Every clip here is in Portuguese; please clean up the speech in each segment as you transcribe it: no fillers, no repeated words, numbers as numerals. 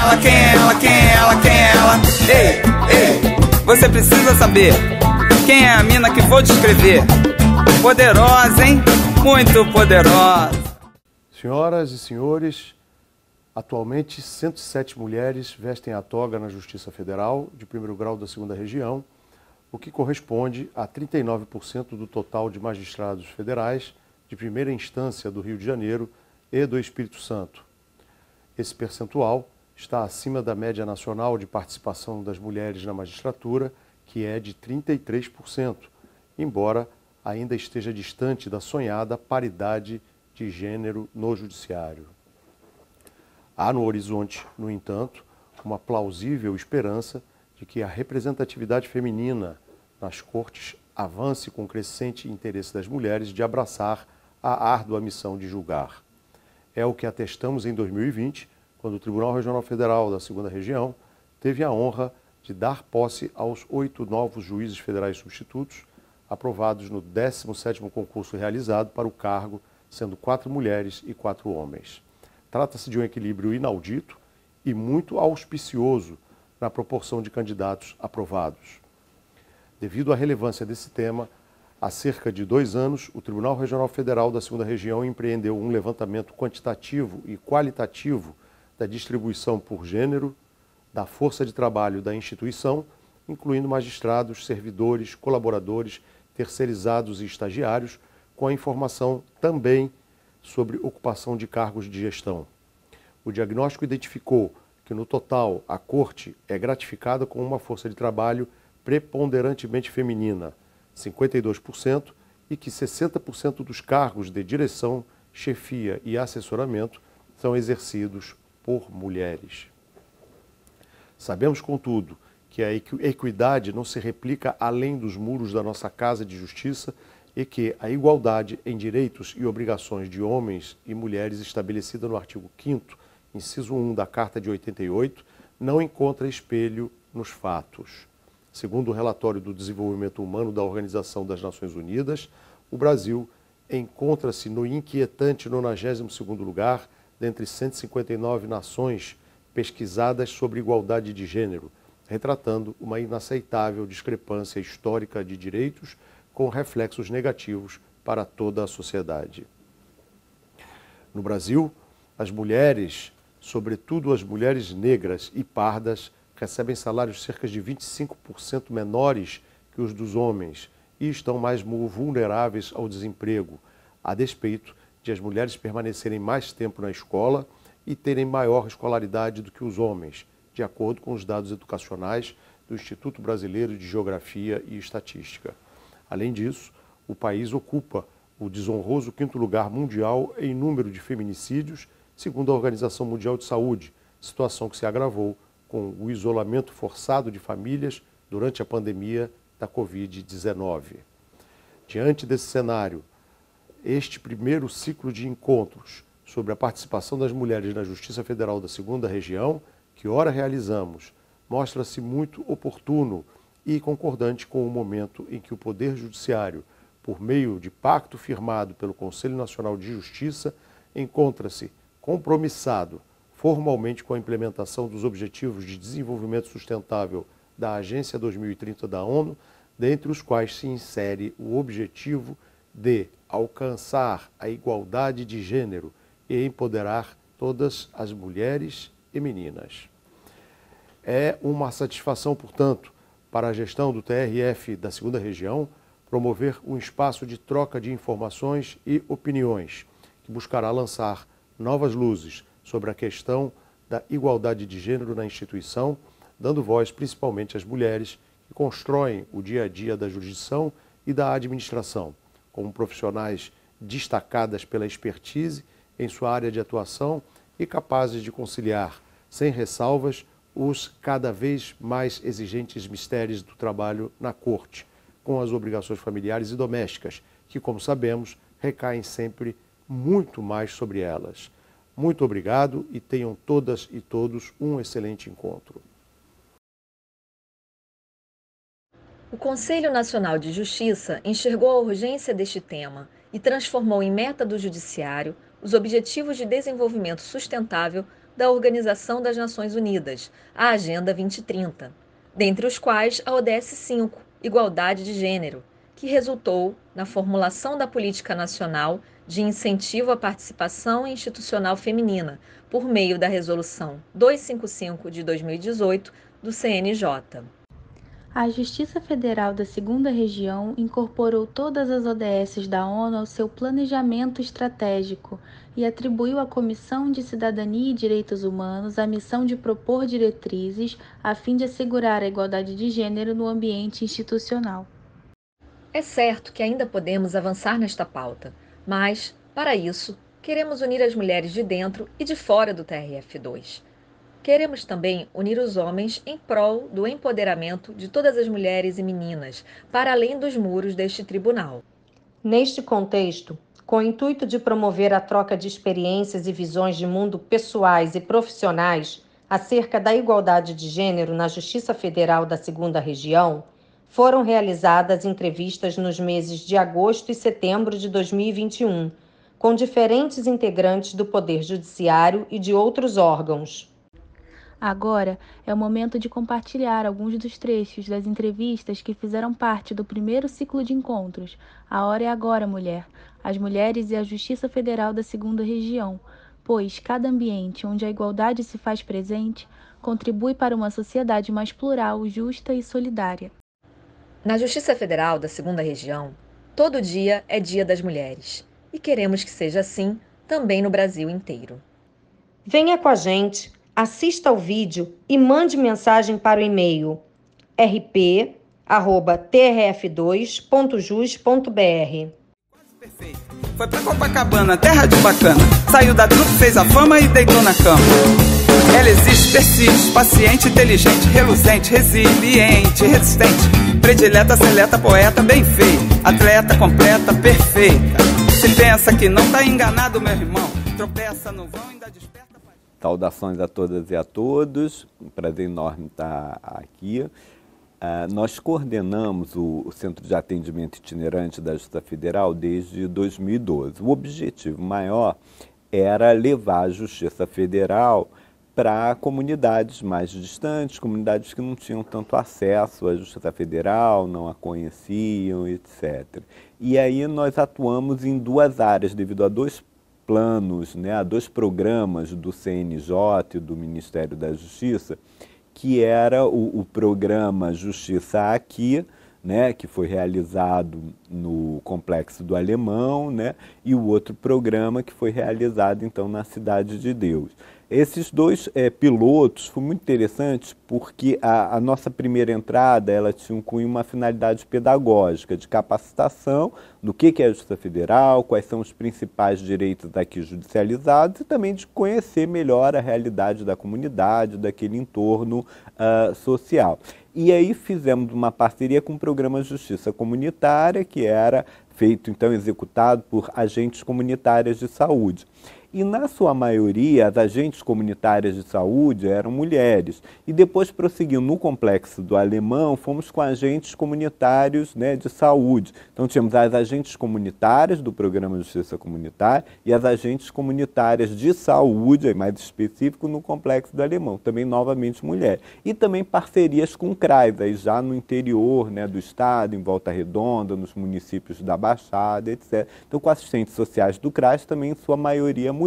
ela? Quem é ela? Quem é ela? Quem é ela? Ei, você precisa saber quem é a mina que vou descrever. Poderosa, hein? Muito poderosa. Senhoras e senhores, atualmente 107 mulheres vestem a toga na Justiça Federal de primeiro grau da 2ª Região, o que corresponde a 39% do total de magistrados federais de primeira instância do Rio de Janeiro e do Espírito Santo. Esse percentual está acima da média nacional de participação das mulheres na magistratura, que é de 33%, embora ainda esteja distante da sonhada paridade de gênero no judiciário. Há no horizonte, no entanto, uma plausível esperança de que a representatividade feminina nas cortes avance com o crescente interesse das mulheres de abraçar a árdua missão de julgar. É o que atestamos em 2020, quando o Tribunal Regional Federal da 2ª Região teve a honra de dar posse aos 8 novos juízes federais substitutos, aprovados no 17º concurso realizado para o cargo, sendo 4 mulheres e 4 homens. Trata-se de um equilíbrio inaudito e muito auspicioso na proporção de candidatos aprovados. Devido à relevância desse tema, há cerca de 2 anos, o Tribunal Regional Federal da 2ª Região empreendeu um levantamento quantitativo e qualitativo da distribuição por gênero, da força de trabalho da instituição, incluindo magistrados, servidores, colaboradores, terceirizados e estagiários, com a informação também sobre ocupação de cargos de gestão. O diagnóstico identificou que, no total, a Corte é gratificada com uma força de trabalho preponderantemente feminina, 52%, e que 60% dos cargos de direção, chefia e assessoramento são exercidos por mulheres. Sabemos, contudo, que a equidade não se replica além dos muros da nossa Casa de Justiça e que a igualdade em direitos e obrigações de homens e mulheres estabelecida no artigo 5º, inciso 1 da Carta de 88, não encontra espelho nos fatos. Segundo o relatório do Desenvolvimento Humano da Organização das Nações Unidas, o Brasil encontra-se no inquietante 92º lugar dentre 159 nações pesquisadas sobre igualdade de gênero, retratando uma inaceitável discrepância histórica de direitos com reflexos negativos para toda a sociedade. No Brasil, as mulheres, sobretudo as mulheres negras e pardas, recebem salários cerca de 25% menores que os dos homens e estão mais vulneráveis ao desemprego, a despeito de as mulheres permanecerem mais tempo na escola e terem maior escolaridade do que os homens, de acordo com os dados educacionais do Instituto Brasileiro de Geografia e Estatística. Além disso, o país ocupa o desonroso 5º lugar mundial em número de feminicídios, segundo a Organização Mundial de Saúde, situação que se agravou com o isolamento forçado de famílias durante a pandemia da Covid-19. Diante desse cenário, este primeiro ciclo de encontros sobre a participação das mulheres na Justiça Federal da 2ª Região, que ora realizamos, mostra-se muito oportuno e concordante com o momento em que o Poder Judiciário, por meio de pacto firmado pelo Conselho Nacional de Justiça, encontra-se compromissado formalmente com a implementação dos Objetivos de Desenvolvimento Sustentável da Agência 2030 da ONU, dentre os quais se insere o objetivo de alcançar a igualdade de gênero e empoderar todas as mulheres e meninas. É uma satisfação, portanto, para a gestão do TRF da 2ª Região, promover um espaço de troca de informações e opiniões, que buscará lançar novas luzes sobre a questão da igualdade de gênero na instituição, dando voz principalmente às mulheres que constroem o dia a dia da jurisdição e da administração, como profissionais destacadas pela expertise em sua área de atuação e capazes de conciliar, sem ressalvas, os cada vez mais exigentes mistérios do trabalho na Corte, com as obrigações familiares e domésticas, que, como sabemos, recaem sempre muito mais sobre elas. Muito obrigado e tenham todas e todos um excelente encontro. O Conselho Nacional de Justiça enxergou a urgência deste tema e transformou em meta do Judiciário os Objetivos de Desenvolvimento Sustentável da Organização das Nações Unidas, a Agenda 2030, dentre os quais a ODS 5, Igualdade de Gênero, que resultou na formulação da Política Nacional de Incentivo à Participação Institucional Feminina, por meio da Resolução 255 de 2018 do CNJ. A Justiça Federal da Segunda Região incorporou todas as ODSs da ONU ao seu planejamento estratégico e atribuiu à Comissão de Cidadania e Direitos Humanos a missão de propor diretrizes a fim de assegurar a igualdade de gênero no ambiente institucional. É certo que ainda podemos avançar nesta pauta, mas, para isso, queremos unir as mulheres de dentro e de fora do TRF2. Queremos também unir os homens em prol do empoderamento de todas as mulheres e meninas, para além dos muros deste tribunal. Neste contexto, com o intuito de promover a troca de experiências e visões de mundo pessoais e profissionais acerca da igualdade de gênero na Justiça Federal da Segunda Região, foram realizadas entrevistas nos meses de agosto e setembro de 2021, com diferentes integrantes do Poder Judiciário e de outros órgãos. Agora é o momento de compartilhar alguns dos trechos das entrevistas que fizeram parte do primeiro ciclo de encontros. A hora é agora, mulher. As mulheres e a Justiça Federal da Segunda Região, pois cada ambiente onde a igualdade se faz presente contribui para uma sociedade mais plural, justa e solidária. Na Justiça Federal da Segunda Região, todo dia é Dia das Mulheres. E queremos que seja assim também no Brasil inteiro. Venha com a gente, assista ao vídeo e mande mensagem para o e-mail rp@trf2.jus.br. Perfeito. Foi pra Copacabana, terra de bacana. Saiu da trupe, fez a fama e deitou na cama. Ela existe, persiste, paciente, inteligente, reluzente, resiliente, resistente, predileta, seleta, poeta, bem feita, atleta, completa, perfeita. Se pensa que não tá enganado, meu irmão, tropeça no vão e ainda desperta. Saudações a todas e a todos, um prazer enorme estar aqui. Nós coordenamos o Centro de Atendimento Itinerante da Justiça Federal desde 2012. O objetivo maior era levar a Justiça Federal para comunidades mais distantes, comunidades que não tinham tanto acesso à Justiça Federal, não a conheciam, etc. E aí nós atuamos em duas áreas, devido a dois planos, a dois programas do CNJ e do Ministério da Justiça, que era o programa Justiça Aqui, que foi realizado no Complexo do Alemão, e o outro programa que foi realizado então na Cidade de Deus. Esses dois pilotos foram muito interessantes porque a nossa primeira entrada ela tinha uma finalidade pedagógica, de capacitação do que é a Justiça Federal, quais são os principais direitos aqui judicializados e também de conhecer melhor a realidade da comunidade, daquele entorno social. E aí fizemos uma parceria com o programa Justiça Comunitária, que era feito, então, executado por agentes comunitárias de saúde. E, na sua maioria, as agentes comunitárias de saúde eram mulheres. E depois, prosseguindo no Complexo do Alemão, fomos com agentes comunitários de saúde. Então, tínhamos as agentes comunitárias do Programa Justiça Comunitária e as agentes comunitárias de saúde, mais específico, no Complexo do Alemão. Também, novamente, mulheres. E também parcerias com o CRAS, aí já no interior do estado, em Volta Redonda, nos municípios da Baixada, etc. Então, com assistentes sociais do CRAS, também, em sua maioria, mulheres.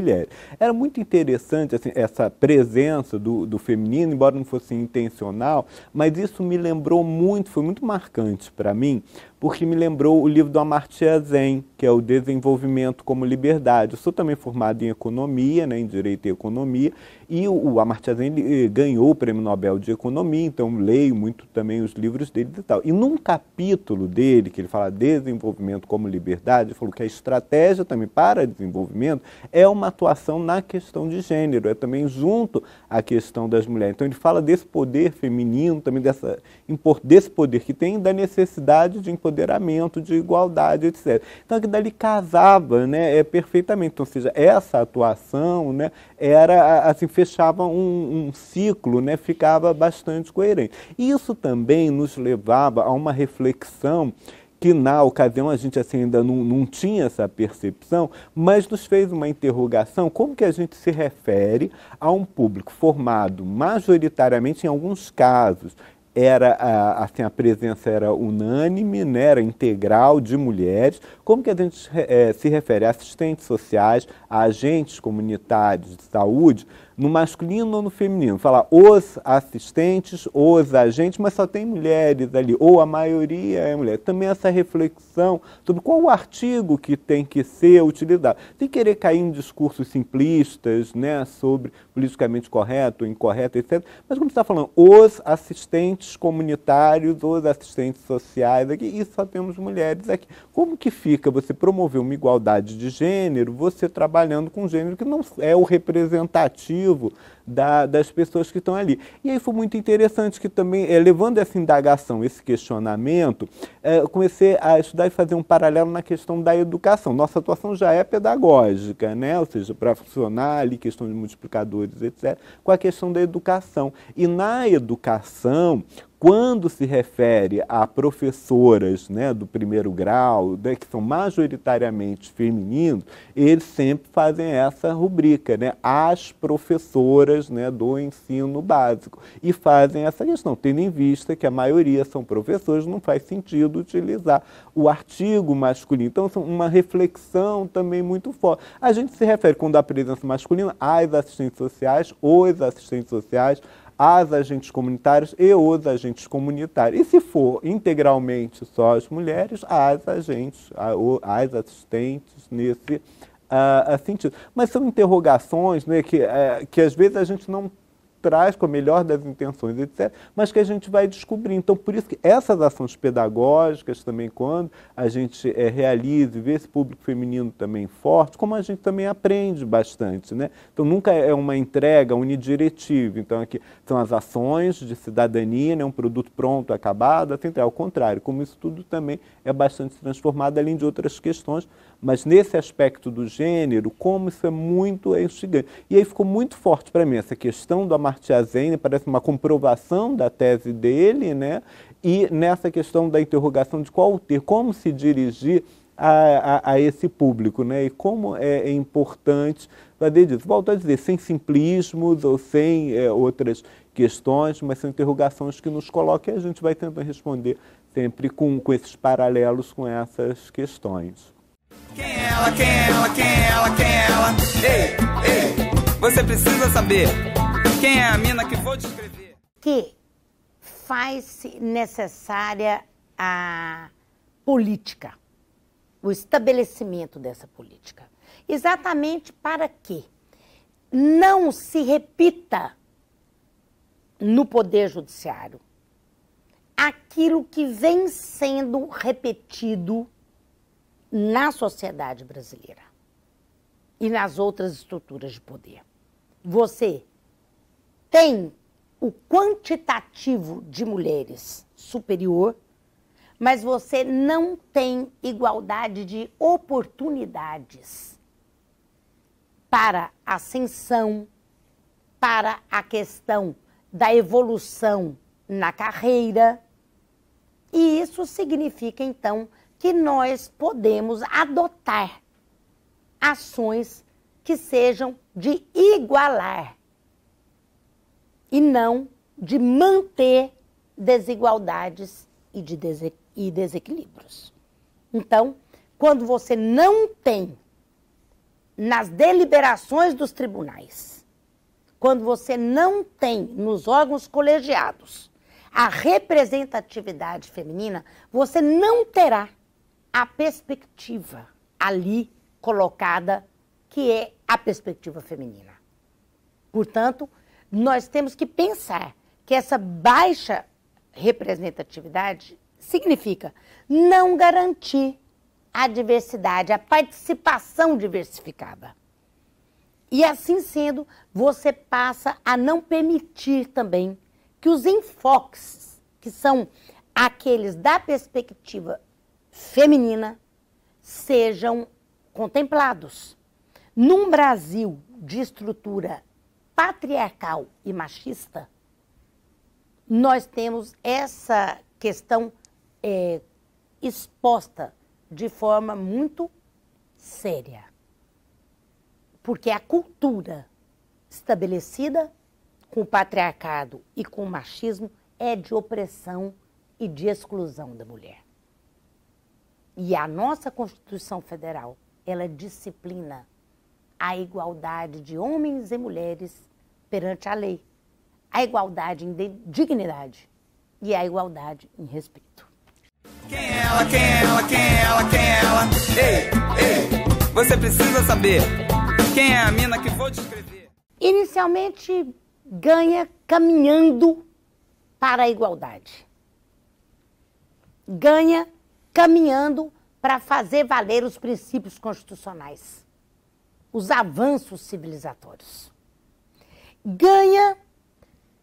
Era muito interessante assim, essa presença do feminino, embora não fosse intencional, mas isso me lembrou muito, foi muito marcante para mim, porque me lembrou o livro do Amartya Sen, que é o Desenvolvimento como Liberdade. Eu sou também formado em Economia, em Direito e Economia, e o Amartya Sen ganhou o Prêmio Nobel de Economia, então leio muito também os livros dele e tal. E num capítulo dele, que ele fala Desenvolvimento como Liberdade, ele falou que a estratégia também para desenvolvimento é uma atuação na questão de gênero, é também junto à questão das mulheres. Então ele fala desse poder feminino, também desse poder que tem, da necessidade de empoderamento, de igualdade, etc. Então aquilo dali casava perfeitamente, então, ou seja, essa atuação era, assim, fechava um ciclo, ficava bastante coerente. Isso também nos levava a uma reflexão que na ocasião a gente assim, ainda não tinha essa percepção, mas nos fez uma interrogação como que a gente se refere a um público formado majoritariamente, em alguns casos, assim, a presença era unânime, né, era integral de mulheres. Como que a gente se refere a assistentes sociais, a agentes comunitários de saúde, no masculino ou no feminino? Falar os assistentes, os agentes, mas só tem mulheres ali, ou a maioria é mulher. Também essa reflexão sobre qual o artigo que tem que ser utilizado. Sem querer cair em discursos simplistas, né, sobre politicamente correto, incorreto, etc. Mas como você está falando, os assistentes comunitários, os assistentes sociais aqui, e só temos mulheres aqui. Como que fica você promover uma igualdade de gênero, você trabalhando com um gênero que não é o representativo das pessoas que estão ali? E aí foi muito interessante que também, levando essa indagação, esse questionamento, comecei a estudar e fazer um paralelo na questão da educação. Nossa atuação já é pedagógica, né? Ou seja, para funcionar ali, questão de multiplicadores, etc., com a questão da educação. E na educação, quando se refere a professoras, né, do primeiro grau, né, que são majoritariamente femininos, eles sempre fazem essa rubrica, né, as professoras, né, do ensino básico, e fazem essa questão, tendo em vista que a maioria são professores, não faz sentido utilizar o artigo masculino. Então, é uma reflexão também muito forte. A gente se refere, quando há presença masculina, às assistentes sociais, os assistentes sociais, as agentes comunitários e os agentes comunitários. E se for integralmente só as mulheres, as agentes, as assistentes nesse sentido. Mas são interrogações, né, que às vezes a gente não traz com a melhor das intenções, etc., mas que a gente vai descobrir. Então, por isso que essas ações pedagógicas também, quando a gente realiza e vê esse público feminino também forte, como a gente também aprende bastante, né? Então, nunca é uma entrega unidiretiva. Então, aqui são as ações de cidadania, né? Um produto pronto, acabado, assim, ao contrário, como isso tudo também é bastante transformado, além de outras questões, mas nesse aspecto do gênero, como isso é muito instigante. E aí ficou muito forte para mim essa questão do Amartya Sen, parece uma comprovação da tese dele, né? E nessa questão da interrogação de qual ter, como se dirigir a esse público, né? E como é importante fazer disso. Volto a dizer, sem simplismos ou sem outras questões, mas são interrogações que nos colocam e a gente vai tentando responder sempre com esses paralelos com essas questões. Quem é ela? Quem é ela? Quem é ela? Quem é ela? Ei, ei, você precisa saber quem é a mina que vou descrever. Que faz-se necessária a política, o estabelecimento dessa política. Exatamente para que não se repita no Poder Judiciário aquilo que vem sendo repetido na sociedade brasileira e nas outras estruturas de poder. Você tem o quantitativo de mulheres superior, mas você não tem igualdade de oportunidades para a ascensão, para a questão da evolução na carreira. E isso significa, então, que nós podemos adotar ações que sejam de igualar e não de manter desigualdades e desequilíbrios. Então, quando você não tem nas deliberações dos tribunais, quando você não tem nos órgãos colegiados a representatividade feminina, você não terá a perspectiva ali colocada, que é a perspectiva feminina. Portanto, nós temos que pensar que essa baixa representatividade significa não garantir a diversidade, a participação diversificada. E assim sendo, você passa a não permitir também que os enfoques, que são aqueles da perspectiva feminina, sejam contemplados. Num Brasil de estrutura patriarcal e machista, nós temos essa questão exposta de forma muito séria. Porque a cultura estabelecida com o patriarcado e com o machismo é de opressão e de exclusão da mulher. E a nossa Constituição Federal, ela disciplina a igualdade de homens e mulheres perante a lei, a igualdade em dignidade e a igualdade em respeito. Quem é ela, quem é ela, quem é ela, quem é ela? Ei, você precisa saber quem é a mina que vou descrever. Inicialmente, ganha caminhando para a igualdade. Ganha caminhando para fazer valer os princípios constitucionais, os avanços civilizatórios. Ganha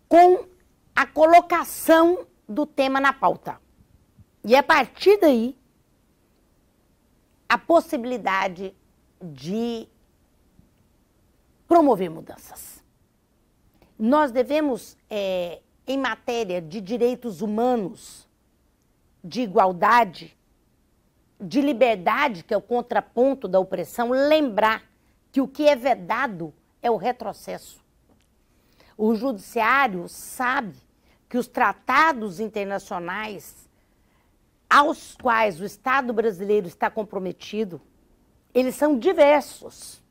com a colocação do tema na pauta. E a partir daí, a possibilidade de promover mudanças. Nós devemos, em matéria de direitos humanos, de igualdade, de liberdade, que é o contraponto da opressão, lembrar que o que é vedado é o retrocesso. O judiciário sabe que os tratados internacionais aos quais o Estado brasileiro está comprometido, eles são diversos,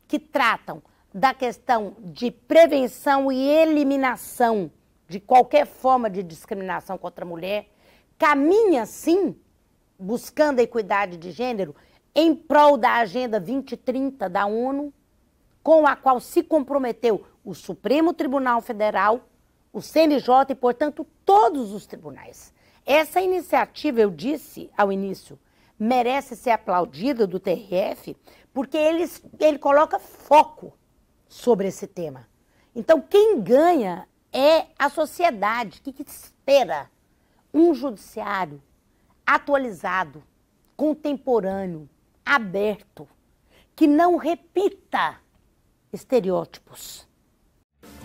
que tratam da questão de prevenção e eliminação de qualquer forma de discriminação contra a mulher, caminha, sim, buscando a equidade de gênero em prol da Agenda 2030 da ONU, com a qual se comprometeu o Supremo Tribunal Federal, o CNJ e, portanto, todos os tribunais. Essa iniciativa, eu disse ao início, merece ser aplaudida do TRF, porque ele coloca foco sobre esse tema. Então, quem ganha é a sociedade, que espera um judiciário atualizado, contemporâneo, aberto, que não repita estereótipos.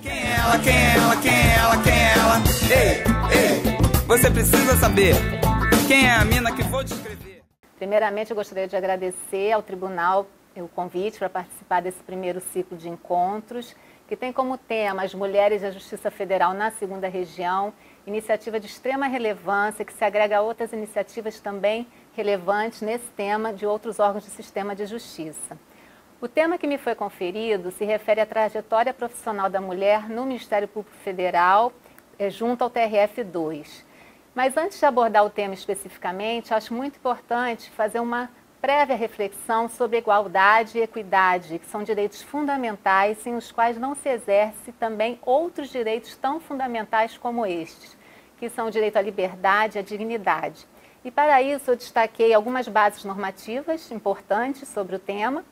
Quem é ela, quem é ela, quem é ela, quem é ela? Ei, você precisa saber quem é a mina que vou descrever. Primeiramente, eu gostaria de agradecer ao tribunal o convite para participar desse primeiro ciclo de encontros, que tem como tema as mulheres e a Justiça Federal na segunda região, iniciativa de extrema relevância que se agrega a outras iniciativas também relevantes nesse tema de outros órgãos do sistema de justiça. O tema que me foi conferido se refere à trajetória profissional da mulher no Ministério Público Federal, junto ao TRF2. Mas antes de abordar o tema especificamente, acho muito importante fazer uma prévia reflexão sobre igualdade e equidade, que são direitos fundamentais sem os quais não se exerce também outros direitos tão fundamentais como estes, que são o direito à liberdade e à dignidade. E para isso eu destaquei algumas bases normativas importantes sobre o tema,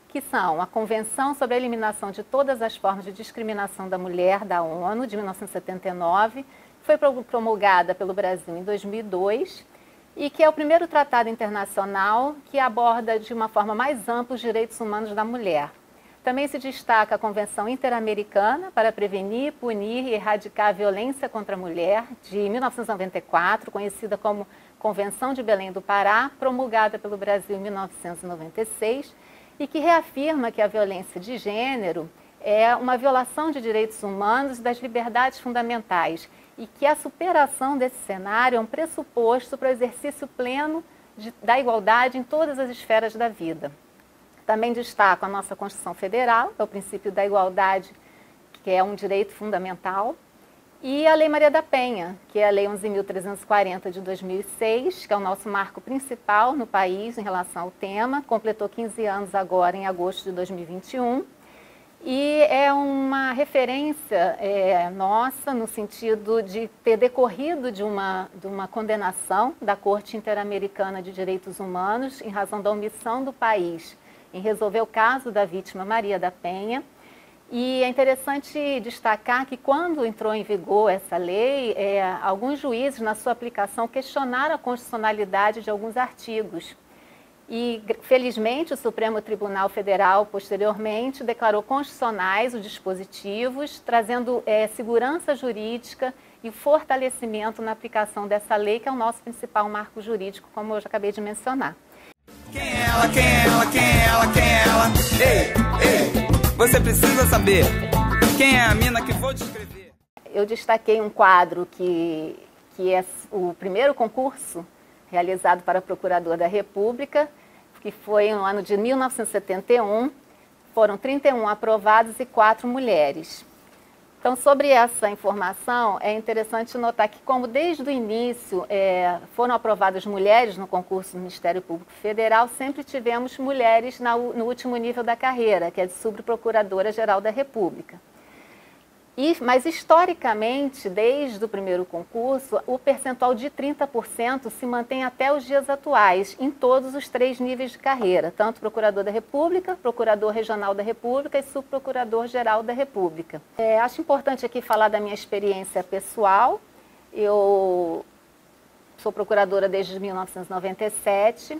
que são a Convenção sobre a Eliminação de Todas as Formas de Discriminação da Mulher, da ONU, de 1979, que foi promulgada pelo Brasil em 2002, e que é o primeiro tratado internacional que aborda de uma forma mais ampla os direitos humanos da mulher. Também se destaca a Convenção Interamericana para Prevenir, Punir e Erradicar a Violência contra a Mulher, de 1994, conhecida como Convenção de Belém do Pará, promulgada pelo Brasil em 1996, e que reafirma que a violência de gênero é uma violação de direitos humanos e das liberdades fundamentais, e que a superação desse cenário é um pressuposto para o exercício pleno da igualdade em todas as esferas da vida. Também destaco a nossa Constituição Federal, que é o princípio da igualdade, que é um direito fundamental, e a Lei Maria da Penha, que é a Lei 11.340 de 2006, que é o nosso marco principal no país em relação ao tema, completou 15 anos agora em agosto de 2021, e é uma referência nossa no sentido de ter decorrido de uma condenação da Corte Interamericana de Direitos Humanos em razão da omissão do país em resolver o caso da vítima Maria da Penha. E é interessante destacar que quando entrou em vigor essa lei, alguns juízes na sua aplicação questionaram a constitucionalidade de alguns artigos. E, felizmente, o Supremo Tribunal Federal, posteriormente, declarou constitucionais os dispositivos, trazendo segurança jurídica e fortalecimento na aplicação dessa lei, que é o nosso principal marco jurídico, como eu já acabei de mencionar. Quem é ela? Quem é ela? Quem é ela? Quem é ela? Ei, você precisa saber quem é a mina que vou descrever. Eu destaquei um quadro que é o primeiro concurso realizado para procurador da República, que foi no ano de 1971. Foram 31 aprovados e 4 mulheres. Então, sobre essa informação, é interessante notar que, como desde o início foram aprovadas mulheres no concurso do Ministério Público Federal, sempre tivemos mulheres no último nível da carreira, que é de subprocuradora-geral da República. Mas, historicamente, desde o primeiro concurso, o percentual de 30% se mantém até os dias atuais, em todos os 3 níveis de carreira, tanto Procurador da República, Procurador Regional da República e Subprocurador-Geral da República. Acho importante aqui falar da minha experiência pessoal. Eu sou procuradora desde 1997.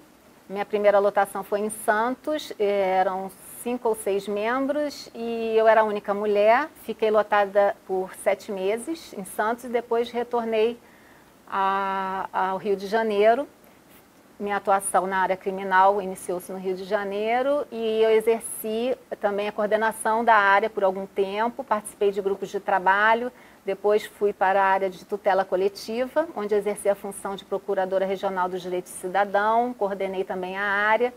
Minha primeira lotação foi em Santos, eram 5 ou 6 membros e eu era a única mulher. Fiquei lotada por 7 meses em Santos e depois retornei ao Rio de Janeiro. Minha atuação na área criminal iniciou-se no Rio de Janeiro e eu exerci também a coordenação da área por algum tempo, participei de grupos de trabalho, depois fui para a área de tutela coletiva, onde exerci a função de Procuradora Regional dos Direitos do Cidadão, coordenei também a área.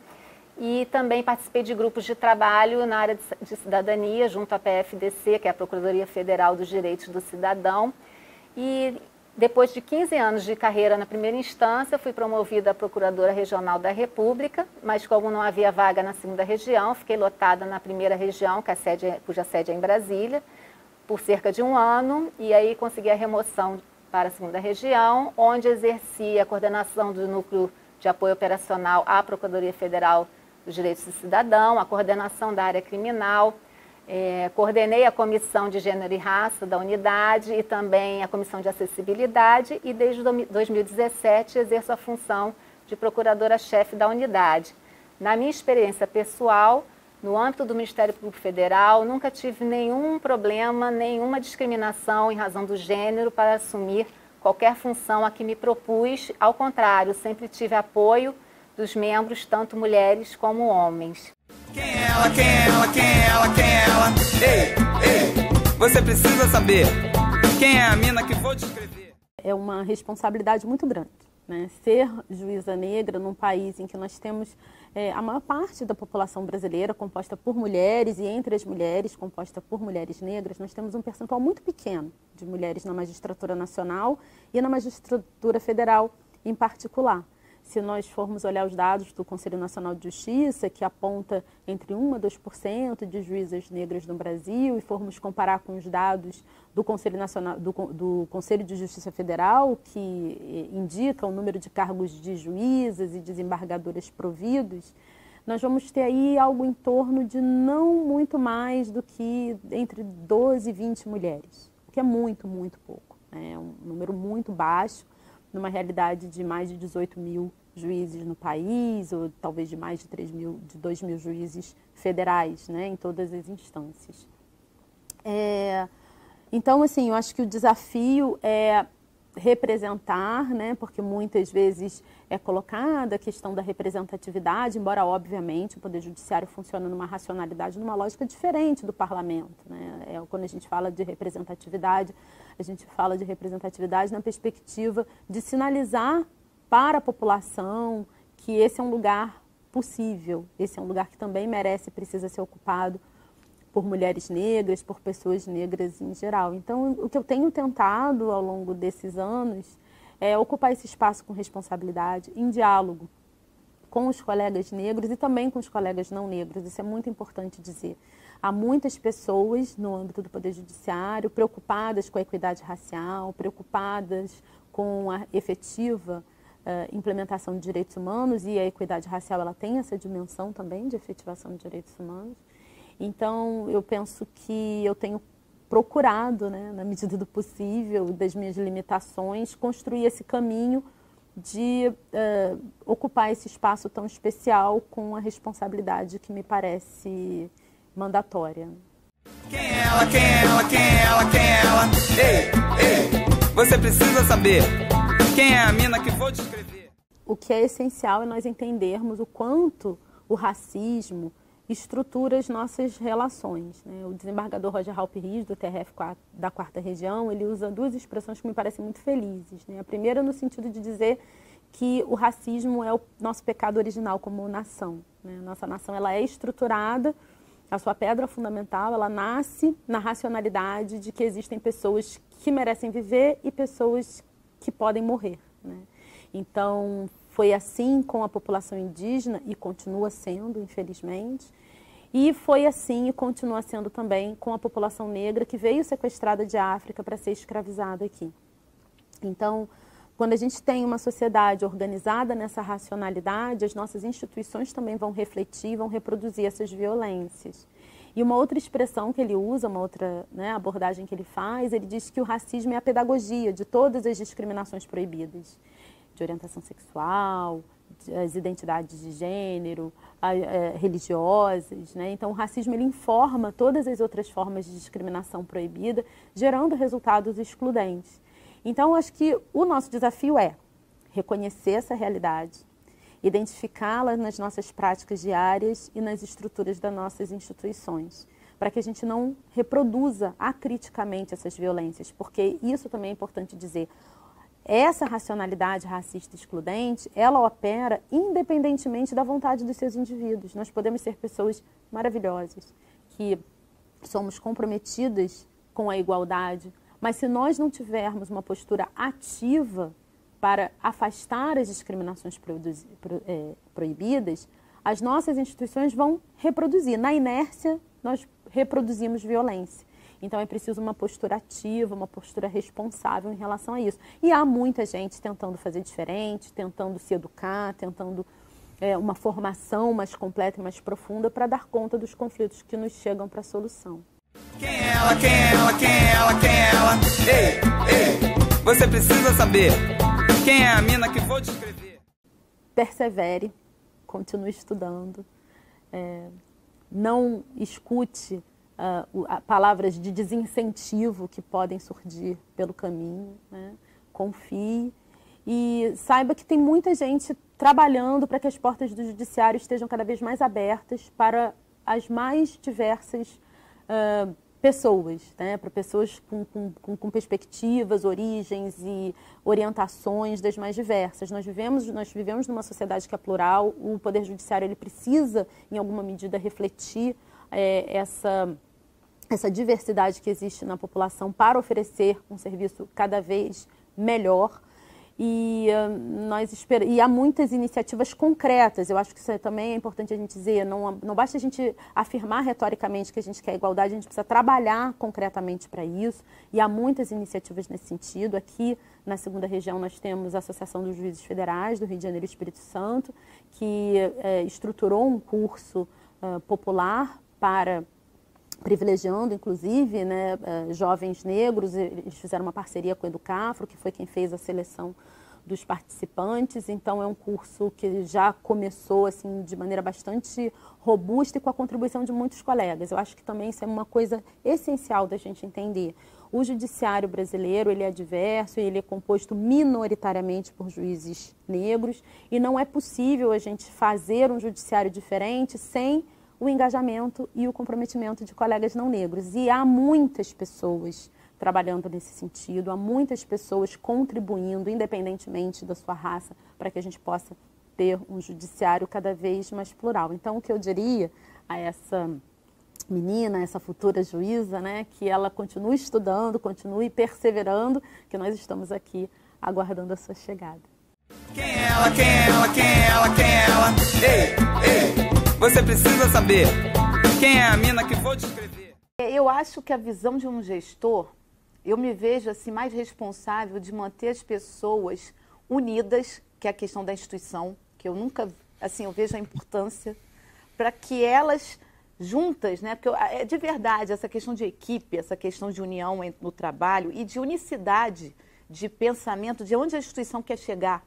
E também participei de grupos de trabalho na área de cidadania, junto à PFDC, que é a Procuradoria Federal dos Direitos do Cidadão. E depois de 15 anos de carreira na primeira instância, fui promovida a Procuradora Regional da República, mas como não havia vaga na segunda região, fiquei lotada na primeira região, cuja sede é em Brasília, por cerca de 1 ano, e aí consegui a remoção para a segunda região, onde exerci a coordenação do Núcleo de Apoio Operacional à Procuradoria Federal dos Direitos do Cidadão, a coordenação da área criminal, coordenei a Comissão de Gênero e Raça da unidade e também a Comissão de Acessibilidade e desde 2017 exerço a função de Procuradora-Chefe da unidade. Na minha experiência pessoal, no âmbito do Ministério Público Federal, nunca tive nenhum problema, nenhuma discriminação em razão do gênero para assumir qualquer função a que me propus. Ao contrário, sempre tive apoio dos membros, tanto mulheres como homens. Quem é ela? Quem é ela? Quem é ela? Quem é ela? Ei, você precisa saber quem é a mina que vou descrever. É uma responsabilidade muito grande, né? Ser juíza negra num país em que nós temos a maior parte da população brasileira composta por mulheres e entre as mulheres composta por mulheres negras, nós temos um percentual muito pequeno de mulheres na magistratura nacional e na magistratura federal em particular. Se nós formos olhar os dados do Conselho Nacional de Justiça, que aponta entre 1% a 2% de juízas negras no Brasil, e formos comparar com os dados do Conselho Nacional, do Conselho de Justiça Federal, que indica o número de cargos de juízas e desembargadoras providos, nós vamos ter aí algo em torno de não muito mais do que entre 12 e 20 mulheres, o que é muito, muito pouco. É um número muito baixo, numa realidade de mais de 18 mil juízes no país, ou talvez de mais de 2 mil juízes federais, né, em todas as instâncias. Então, assim, eu acho que o desafio é representar, né, porque muitas vezes é colocada a questão da representatividade, embora, obviamente, o Poder Judiciário funciona numa racionalidade, numa lógica diferente do Parlamento, né? Quando a gente fala de representatividade, a gente fala de representatividade na perspectiva de sinalizar para a população que esse é um lugar possível, esse é um lugar que também merece e precisa ser ocupado por mulheres negras, por pessoas negras em geral. Então, o que eu tenho tentado ao longo desses anos é ocupar esse espaço com responsabilidade, em diálogo com os colegas negros e também com os colegas não negros. Isso é muito importante dizer. Há muitas pessoas no âmbito do Poder Judiciário preocupadas com a equidade racial, preocupadas com a efetiva implementação de direitos humanos, e a equidade racial ela tem essa dimensão também de efetivação de direitos humanos. Então, eu penso que eu tenho procurado, né, na medida do possível, das minhas limitações, construir esse caminho de ocupar esse espaço tão especial com a responsabilidade que me parece mandatória. Quem é ela? Quem é ela? Quem é ela? Quem é ela? Ei, você precisa saber quem é a mina que vou descrever. O que é essencial é nós entendermos o quanto o racismo estrutura as nossas relações, né? O desembargador Roger Halpe-Rios, do TRF da 4ª Região, ele usa duas expressões que me parecem muito felizes, né? A primeira no sentido de dizer que o racismo é o nosso pecado original como nação, né? Nossa nação ela é estruturada, a sua pedra fundamental, ela nasce na racionalidade de que existem pessoas que merecem viver e pessoas que podem morrer, né? Então, foi assim com a população indígena e continua sendo, infelizmente. E foi assim e continua sendo também com a população negra que veio sequestrada de África para ser escravizada aqui. Então, quando a gente tem uma sociedade organizada nessa racionalidade, as nossas instituições também vão refletir, vão reproduzir essas violências. E uma outra expressão que ele usa, uma outra, né, abordagem que ele faz, ele diz que o racismo é a pedagogia de todas as discriminações proibidas, de orientação sexual, as identidades de gênero, religiosas, né? Então o racismo ele informa todas as outras formas de discriminação proibida, gerando resultados excludentes. Então, acho que o nosso desafio é reconhecer essa realidade, identificá-la nas nossas práticas diárias e nas estruturas das nossas instituições, para que a gente não reproduza acriticamente essas violências, porque isso também é importante dizer. Essa racionalidade racista excludente, ela opera independentemente da vontade dos seus indivíduos. Nós podemos ser pessoas maravilhosas, que somos comprometidas com a igualdade, mas se nós não tivermos uma postura ativa para afastar as discriminações proibidas, as nossas instituições vão reproduzir. Na inércia, nós reproduzimos violência. Então é preciso uma postura ativa, uma postura responsável em relação a isso. E há muita gente tentando fazer diferente, tentando se educar, tentando uma formação mais completa e mais profunda para dar conta dos conflitos que nos chegam para a solução. Quem é ela? Quem é ela? Quem é ela? Quem é ela? Ei, você precisa saber quem é a mina que vou descrever. Persevere, continue estudando, não escute palavras de desincentivo que podem surgir pelo caminho, né? Confie e saiba que tem muita gente trabalhando para que as portas do judiciário estejam cada vez mais abertas para as mais diversas pessoas, né? Para pessoas com perspectivas, origens e orientações das mais diversas. Nós vivemos numa sociedade que é plural, o Poder Judiciário ele precisa, em alguma medida, refletir essa diversidade que existe na população para oferecer um serviço cada vez melhor. E há muitas iniciativas concretas. Eu acho que isso também é importante a gente dizer. Não basta a gente afirmar retoricamente que a gente quer igualdade, a gente precisa trabalhar concretamente para isso. E há muitas iniciativas nesse sentido. Aqui na 2ª Região nós temos a Associação dos Juízes Federais do Rio de Janeiro e Espírito Santo, que estruturou um curso popular para privilegiando, inclusive, né, jovens negros. Eles fizeram uma parceria com o Educafro, que foi quem fez a seleção dos participantes. Então, é um curso que já começou assim, de maneira bastante robusta e com a contribuição de muitos colegas. Eu acho que também isso é uma coisa essencial da gente entender. O judiciário brasileiro ele é diverso, ele é composto minoritariamente por juízes negros e não é possível a gente fazer um judiciário diferente sem o engajamento e o comprometimento de colegas não negros. E há muitas pessoas trabalhando nesse sentido, há muitas pessoas contribuindo, independentemente da sua raça, para que a gente possa ter um judiciário cada vez mais plural. Então, o que eu diria a essa menina, essa futura juíza, né, que ela continue estudando, continue perseverando, que nós estamos aqui aguardando a sua chegada. Quem é ela? Quem é ela? Quem é ela? Quem é ela? Ei, você precisa saber quem é a mina que vou descrever. Eu acho que a visão de um gestor, eu me vejo assim mais responsável de manter as pessoas unidas, que é a questão da instituição, que eu nunca, assim, eu vejo a importância, para que elas juntas, né, porque é de verdade essa questão de equipe, essa questão de união no trabalho e de unicidade de pensamento, de onde a instituição quer chegar,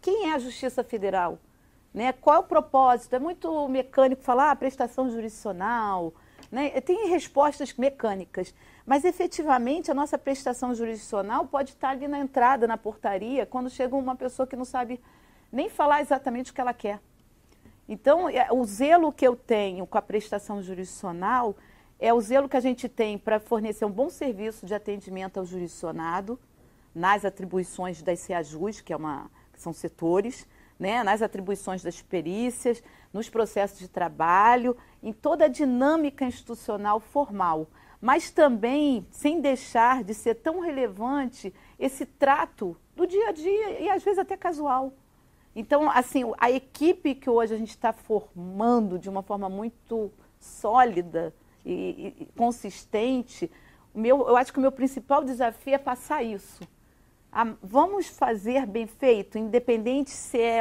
quem é a Justiça Federal? Né? Qual é o propósito? É muito mecânico falar prestação jurisdicional, né? Tem respostas mecânicas, mas efetivamente a nossa prestação jurisdicional pode estar ali na entrada, na portaria, quando chega uma pessoa que não sabe nem falar exatamente o que ela quer. Então, o zelo que eu tenho com a prestação jurisdicional é o zelo que a gente tem para fornecer um bom serviço de atendimento ao jurisdicionado, nas atribuições das CEAJUS, que são setores, né, nas atribuições das perícias, nos processos de trabalho, em toda a dinâmica institucional formal, mas também sem deixar de ser tão relevante esse trato do dia a dia e às vezes até casual. Então, assim, a equipe que hoje a gente está formando de uma forma muito sólida e consistente, eu acho que o meu principal desafio é passar isso. Vamos fazer bem feito, independente se é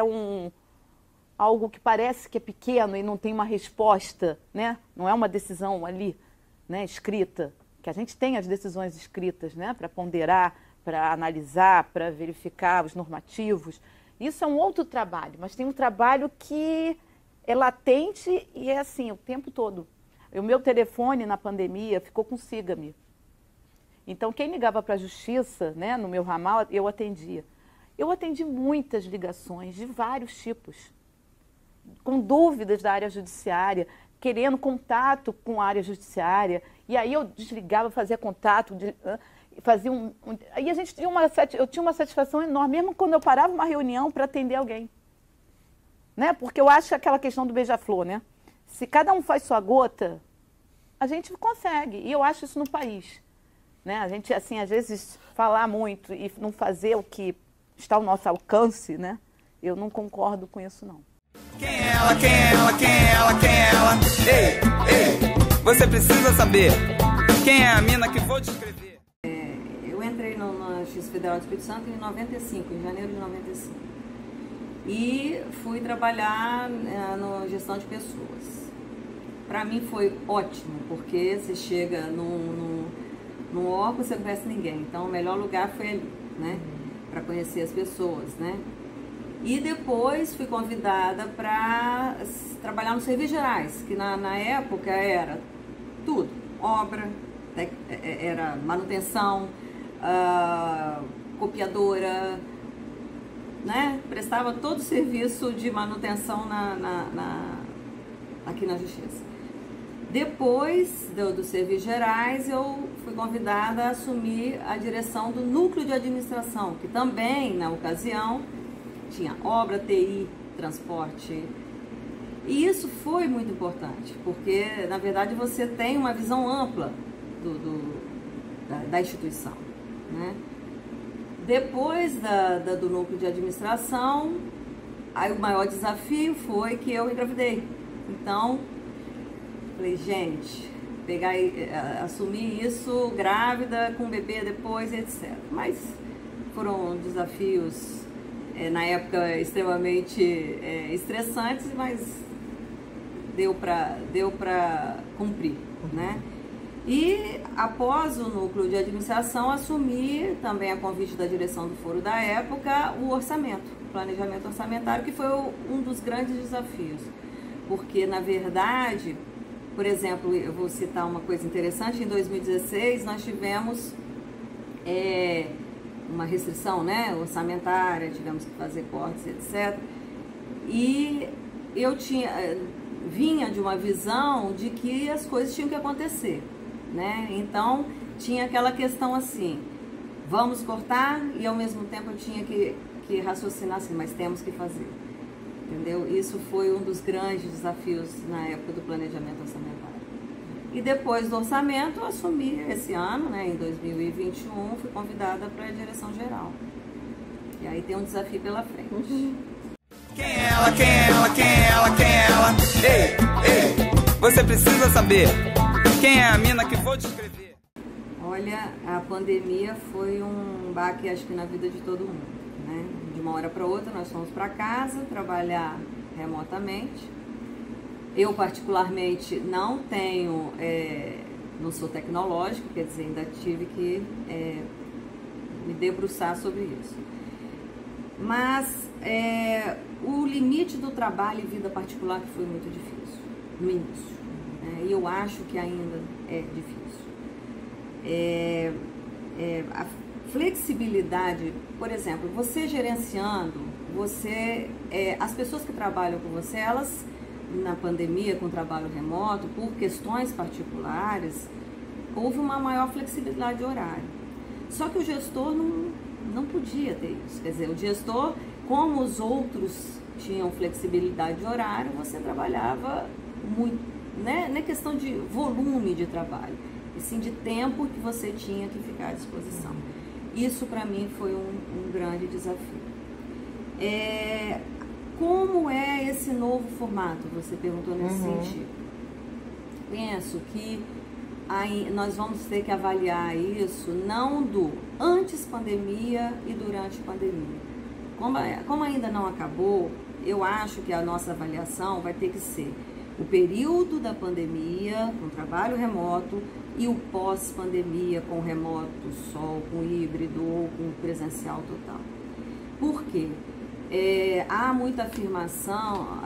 algo que parece que é pequeno e não tem uma resposta, né? Não é uma decisão ali, né, escrita, que a gente tem as decisões escritas, né, para ponderar, para analisar, para verificar os normativos. Isso é um outro trabalho, mas tem um trabalho que é latente e é assim, o tempo todo. O meu telefone na pandemia ficou com Siga-me. Então, quem ligava para a Justiça, né, no meu ramal, eu atendia. Eu atendi muitas ligações de vários tipos, com dúvidas da área judiciária, querendo contato com a área judiciária. E aí eu desligava, fazia contato, fazia aí eu tinha uma satisfação enorme, mesmo quando eu parava uma reunião para atender alguém. Né? Porque eu acho aquela questão do beija-flor, né? Se cada um faz sua gota, a gente consegue. E eu acho isso no país. Né? A gente, assim, às vezes, falar muito e não fazer o que está ao nosso alcance, né? Eu não concordo com isso, não. Quem é ela? Quem é ela? Quem é ela? Quem é ela? Ei, você precisa saber quem é a mina que vou descrever. Eu entrei na Justiça Federal do Espírito Santo em 95, em janeiro de 95. E fui trabalhar na gestão de pessoas. Para mim foi ótimo, porque você chega num órgão, você não conhece ninguém. Então, o melhor lugar foi ali, né? Para conhecer as pessoas, né? E depois fui convidada para trabalhar nos serviços gerais, que na época era tudo. Obra, era manutenção, copiadora, né? Prestava todo o serviço de manutenção aqui na Justiça. Depois dos serviços gerais, eu fui convidada a assumir a direção do núcleo de administração, que também, na ocasião, tinha obra, TI, transporte. E isso foi muito importante, porque, na verdade, você tem uma visão ampla da instituição, né? Depois do núcleo de administração, aí o maior desafio foi que eu engravidei. Então, falei, gente, assumir isso grávida, com bebê depois, etc. Mas foram desafios, na época, extremamente estressantes, mas deu para cumprir, né? E após o núcleo de administração, assumi também a convite da direção do foro da época, o orçamento, o planejamento orçamentário, que foi um dos grandes desafios. Porque, na verdade, por exemplo, eu vou citar uma coisa interessante, em 2016 nós tivemos uma restrição, né, orçamentária, tivemos que fazer cortes, etc. E eu vinha de uma visão de que as coisas tinham que acontecer, né? Então, tinha aquela questão assim, vamos cortar, e ao mesmo tempo eu tinha que raciocinar assim, mas temos que fazer. Entendeu? Isso foi um dos grandes desafios na época do planejamento orçamentário. E depois do orçamento, eu assumi esse ano, né, em 2021, fui convidada para a direção geral. E aí tem um desafio pela frente. Quem é ela? Quem é ela? Quem é ela? Quem é ela? Ei, você precisa saber quem é a mina que vou descrever. Olha, a pandemia foi um baque, acho que na vida de todo mundo. Né? De uma hora para outra nós fomos para casa trabalhar remotamente. Eu particularmente não sou tecnológica, quer dizer, ainda tive que me debruçar sobre isso. Mas o limite do trabalho e vida particular que foi muito difícil no início, né? E eu acho que ainda é difícil. A flexibilidade, por exemplo, você gerenciando, as pessoas que trabalham com você, elas na pandemia com trabalho remoto, por questões particulares, houve uma maior flexibilidade de horário. Só que o gestor não podia ter isso. Quer dizer, o gestor, como os outros tinham flexibilidade de horário, você trabalhava muito, né? Não é questão de volume de trabalho, e sim de tempo que você tinha que ficar à disposição. Isso para mim foi um grande desafio. Como é esse novo formato? Você perguntou nesse sentido. Penso que aí nós vamos ter que avaliar isso não do antes pandemia e durante pandemia. Como ainda não acabou, eu acho que a nossa avaliação vai ter que ser o período da pandemia com trabalho remoto e o pós-pandemia com remoto só, com híbrido ou com presencial total. Por quê? Há muita afirmação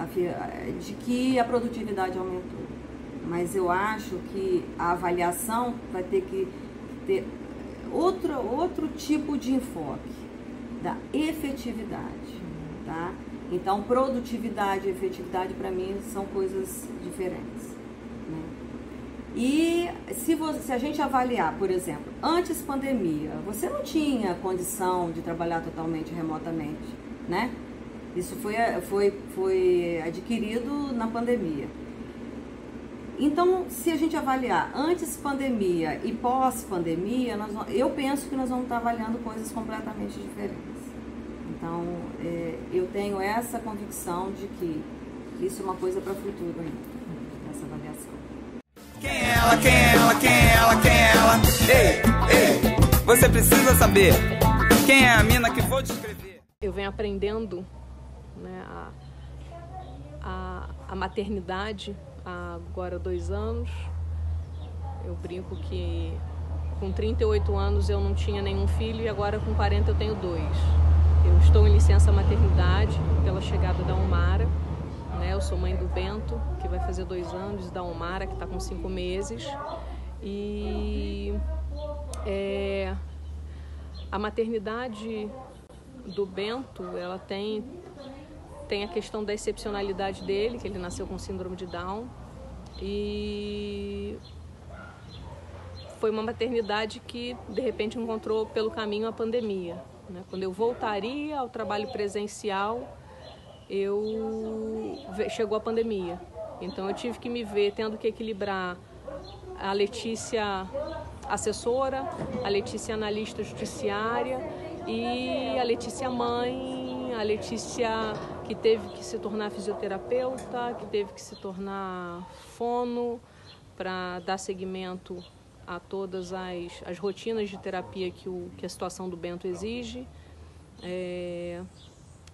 de que a produtividade aumentou, mas eu acho que a avaliação vai ter que ter outro tipo de enfoque da efetividade, tá? Então, produtividade e efetividade para mim são coisas diferentes, né? E se a gente avaliar, por exemplo, antes pandemia, você não tinha condição de trabalhar totalmente remotamente, né? Isso foi adquirido na pandemia. Então, se a gente avaliar antes pandemia e pós-pandemia, eu penso que nós vamos estar avaliando coisas completamente diferentes. Então, eu tenho essa convicção de que isso é uma coisa para o futuro ainda, essa avaliação. Quem é ela? Quem é ela? Quem é ela? Quem é ela? Ei, você precisa saber quem é a mina que vou descrever. Eu venho aprendendo, né, a maternidade há agora 2 anos. Eu brinco que com 38 anos eu não tinha nenhum filho e agora com 40 eu tenho 2. Eu estou em licença maternidade pela chegada da Omara, né? Eu sou mãe do Bento, que vai fazer 2 anos, da Omara, que está com 5 meses. E a maternidade do Bento, ela tem a questão da excepcionalidade dele, que ele nasceu com síndrome de Down, e foi uma maternidade que de repente encontrou pelo caminho a pandemia, né? Quando eu voltaria ao trabalho presencial, chegou a pandemia, então eu tive que me ver tendo que equilibrar a Letícia assessora, a Letícia analista judiciária e a Letícia mãe, a Letícia que teve que se tornar fisioterapeuta, que teve que se tornar fono para dar seguimento a todas as rotinas de terapia que a situação do Bento exige.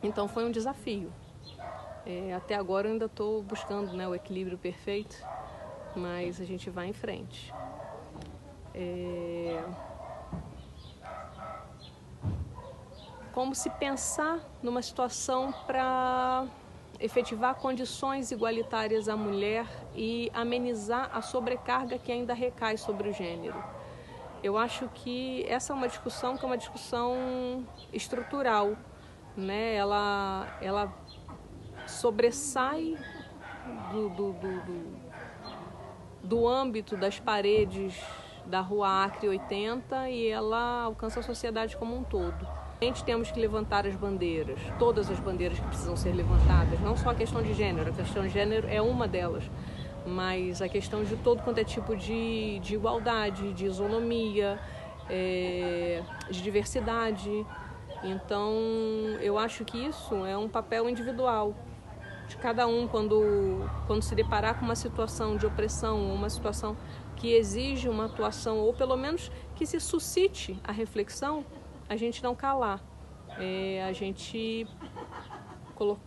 Então foi um desafio. Até agora eu ainda estou buscando, né, o equilíbrio perfeito, mas a gente vai em frente. Como se pensar numa situação para efetivar condições igualitárias à mulher e amenizar a sobrecarga que ainda recai sobre o gênero. Eu acho que essa é uma discussão que é uma discussão estrutural, né? Ela sobressai do âmbito das paredes da Rua Acre 80 e ela alcança a sociedade como um todo. A gente temos que levantar as bandeiras, todas as bandeiras que precisam ser levantadas, não só a questão de gênero, a questão de gênero é uma delas, mas a questão de todo quanto é tipo de igualdade, de isonomia, de diversidade. Então, eu acho que isso é um papel individual de cada um quando se deparar com uma situação de opressão, uma situação que exige uma atuação, ou pelo menos que se suscite a reflexão, a gente não calar, a gente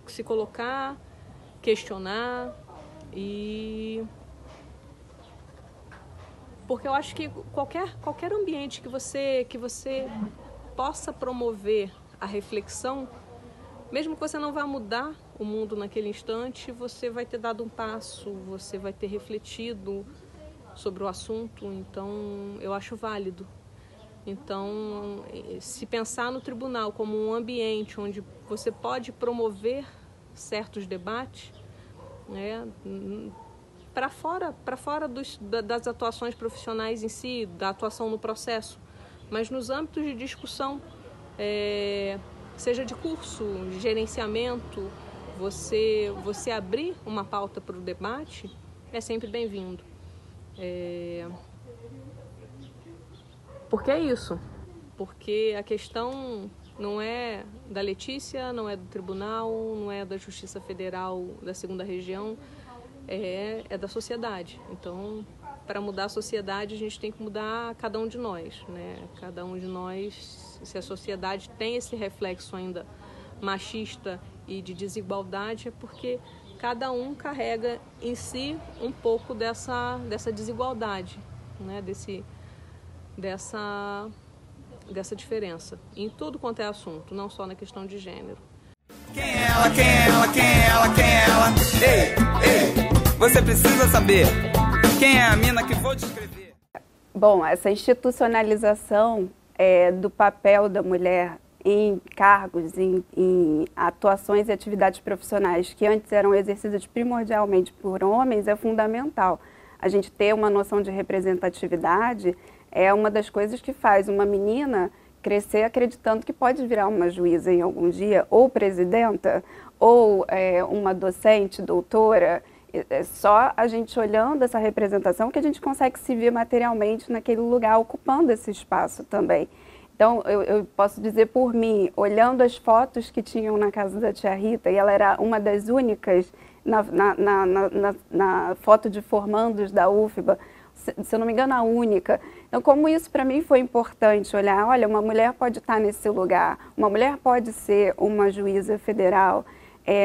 se colocar, questionar, porque eu acho que qualquer ambiente que você possa promover a reflexão, mesmo que você não vá mudar o mundo naquele instante, você vai ter dado um passo, você vai ter refletido sobre o assunto, então eu acho válido. Então, se pensar no tribunal como um ambiente onde você pode promover certos debates, né, para fora das atuações profissionais em si, da atuação no processo, mas nos âmbitos de discussão, seja de curso, de gerenciamento, você abrir uma pauta para o debate é sempre bem-vindo. Porque é isso, porque a questão não é da Letícia, não é do tribunal, não é da Justiça Federal da 2ª Região, é da sociedade. Então, para mudar a sociedade, a gente tem que mudar cada um de nós, né? Cada um de nós, se a sociedade tem esse reflexo ainda machista e de desigualdade, é porque cada um carrega em si um pouco dessa desigualdade, né? Dessa diferença, em tudo quanto é assunto, não só na questão de gênero. Quem é ela, quem é ela, quem é ela, quem é ela? Ei, você precisa saber quem é a mina que vou descrever. Bom, essa institucionalização do papel da mulher em cargos, em atuações e atividades profissionais que antes eram exercidas primordialmente por homens é fundamental. A gente ter uma noção de representatividade é uma das coisas que faz uma menina crescer acreditando que pode virar uma juíza em algum dia, ou presidenta, ou uma docente, doutora. É só a gente olhando essa representação que a gente consegue se ver materialmente naquele lugar, ocupando esse espaço também. Então, eu posso dizer por mim, olhando as fotos que tinham na casa da tia Rita, e ela era uma das únicas na foto de formandos da UFBA, se eu não me engano, a única. Então, como isso para mim foi importante, olhar, olha, uma mulher pode estar nesse lugar, uma mulher pode ser uma juíza federal,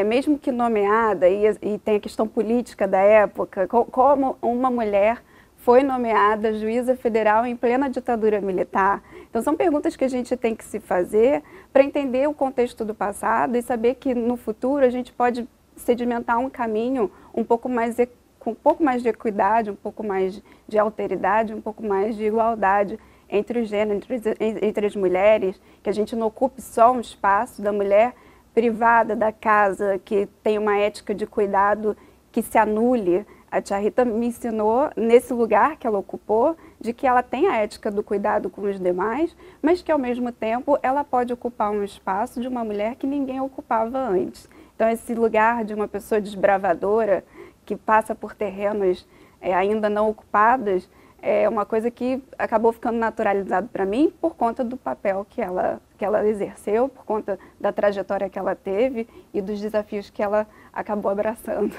mesmo que nomeada, e tem a questão política da época, como uma mulher foi nomeada juíza federal em plena ditadura militar. Então, são perguntas que a gente tem que se fazer para entender o contexto do passado e saber que no futuro a gente pode sedimentar um caminho com um pouco mais de equidade, um pouco mais de alteridade, um pouco mais de igualdade entre os gêneros, entre as mulheres, que a gente não ocupe só um espaço da mulher privada da casa, que tem uma ética de cuidado que se anule. A tia Rita me ensinou, nesse lugar que ela ocupou, de que ela tem a ética do cuidado com os demais, mas que, ao mesmo tempo, ela pode ocupar um espaço de uma mulher que ninguém ocupava antes. Então, esse lugar de uma pessoa desbravadora, que passa por terrenos ainda não ocupados, é uma coisa que acabou ficando naturalizado para mim por conta do papel que ela exerceu, por conta da trajetória que ela teve e dos desafios que ela acabou abraçando.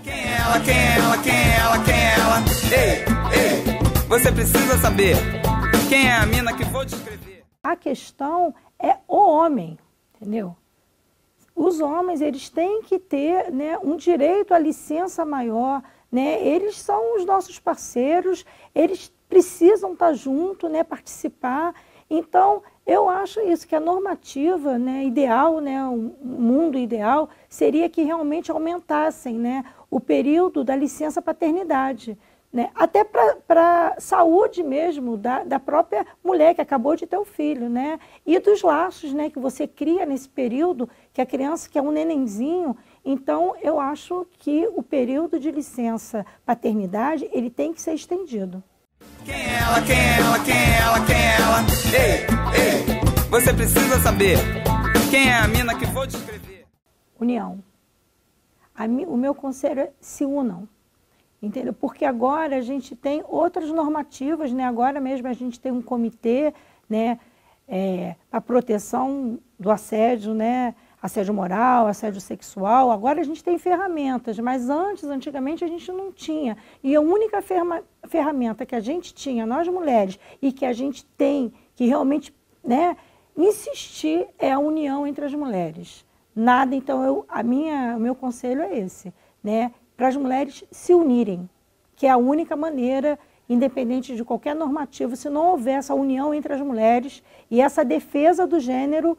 Quem é ela, quem é ela, quem é ela, quem é ela? Ei, você precisa saber quem é a mina que vou descrever. A questão é o homem, entendeu? Os homens, eles têm que ter, né, um direito à licença maior, né? Eles são os nossos parceiros, eles precisam estar junto, né, participar. Então, eu acho isso, que a normativa, né, ideal, né, o mundo ideal, seria que realmente aumentassem, né, o período da licença paternidade, né, até para a saúde mesmo da própria mulher que acabou de ter o filho, né, e dos laços, né, que você cria nesse período, que a criança que é um nenenzinho. Então, eu acho que o período de licença paternidade, ele tem que ser estendido. Quem é ela, quem é ela, quem é ela, quem é ela? Ei, você precisa saber quem é a mina que vou descrever. União. O meu conselho é: se unam, entendeu? Porque agora a gente tem outras normativas, né? Agora mesmo a gente tem um comitê, né, a proteção do assédio, né? Assédio moral, assédio sexual. Agora a gente tem ferramentas, mas antigamente a gente não tinha. E a única ferramenta que a gente tinha, nós mulheres, e que a gente tem que realmente, né, insistir, é a união entre as mulheres. Nada, então, o meu conselho é esse, né, para as mulheres se unirem, que é a única maneira, independente de qualquer normativo, se não houver essa união entre as mulheres e essa defesa do gênero,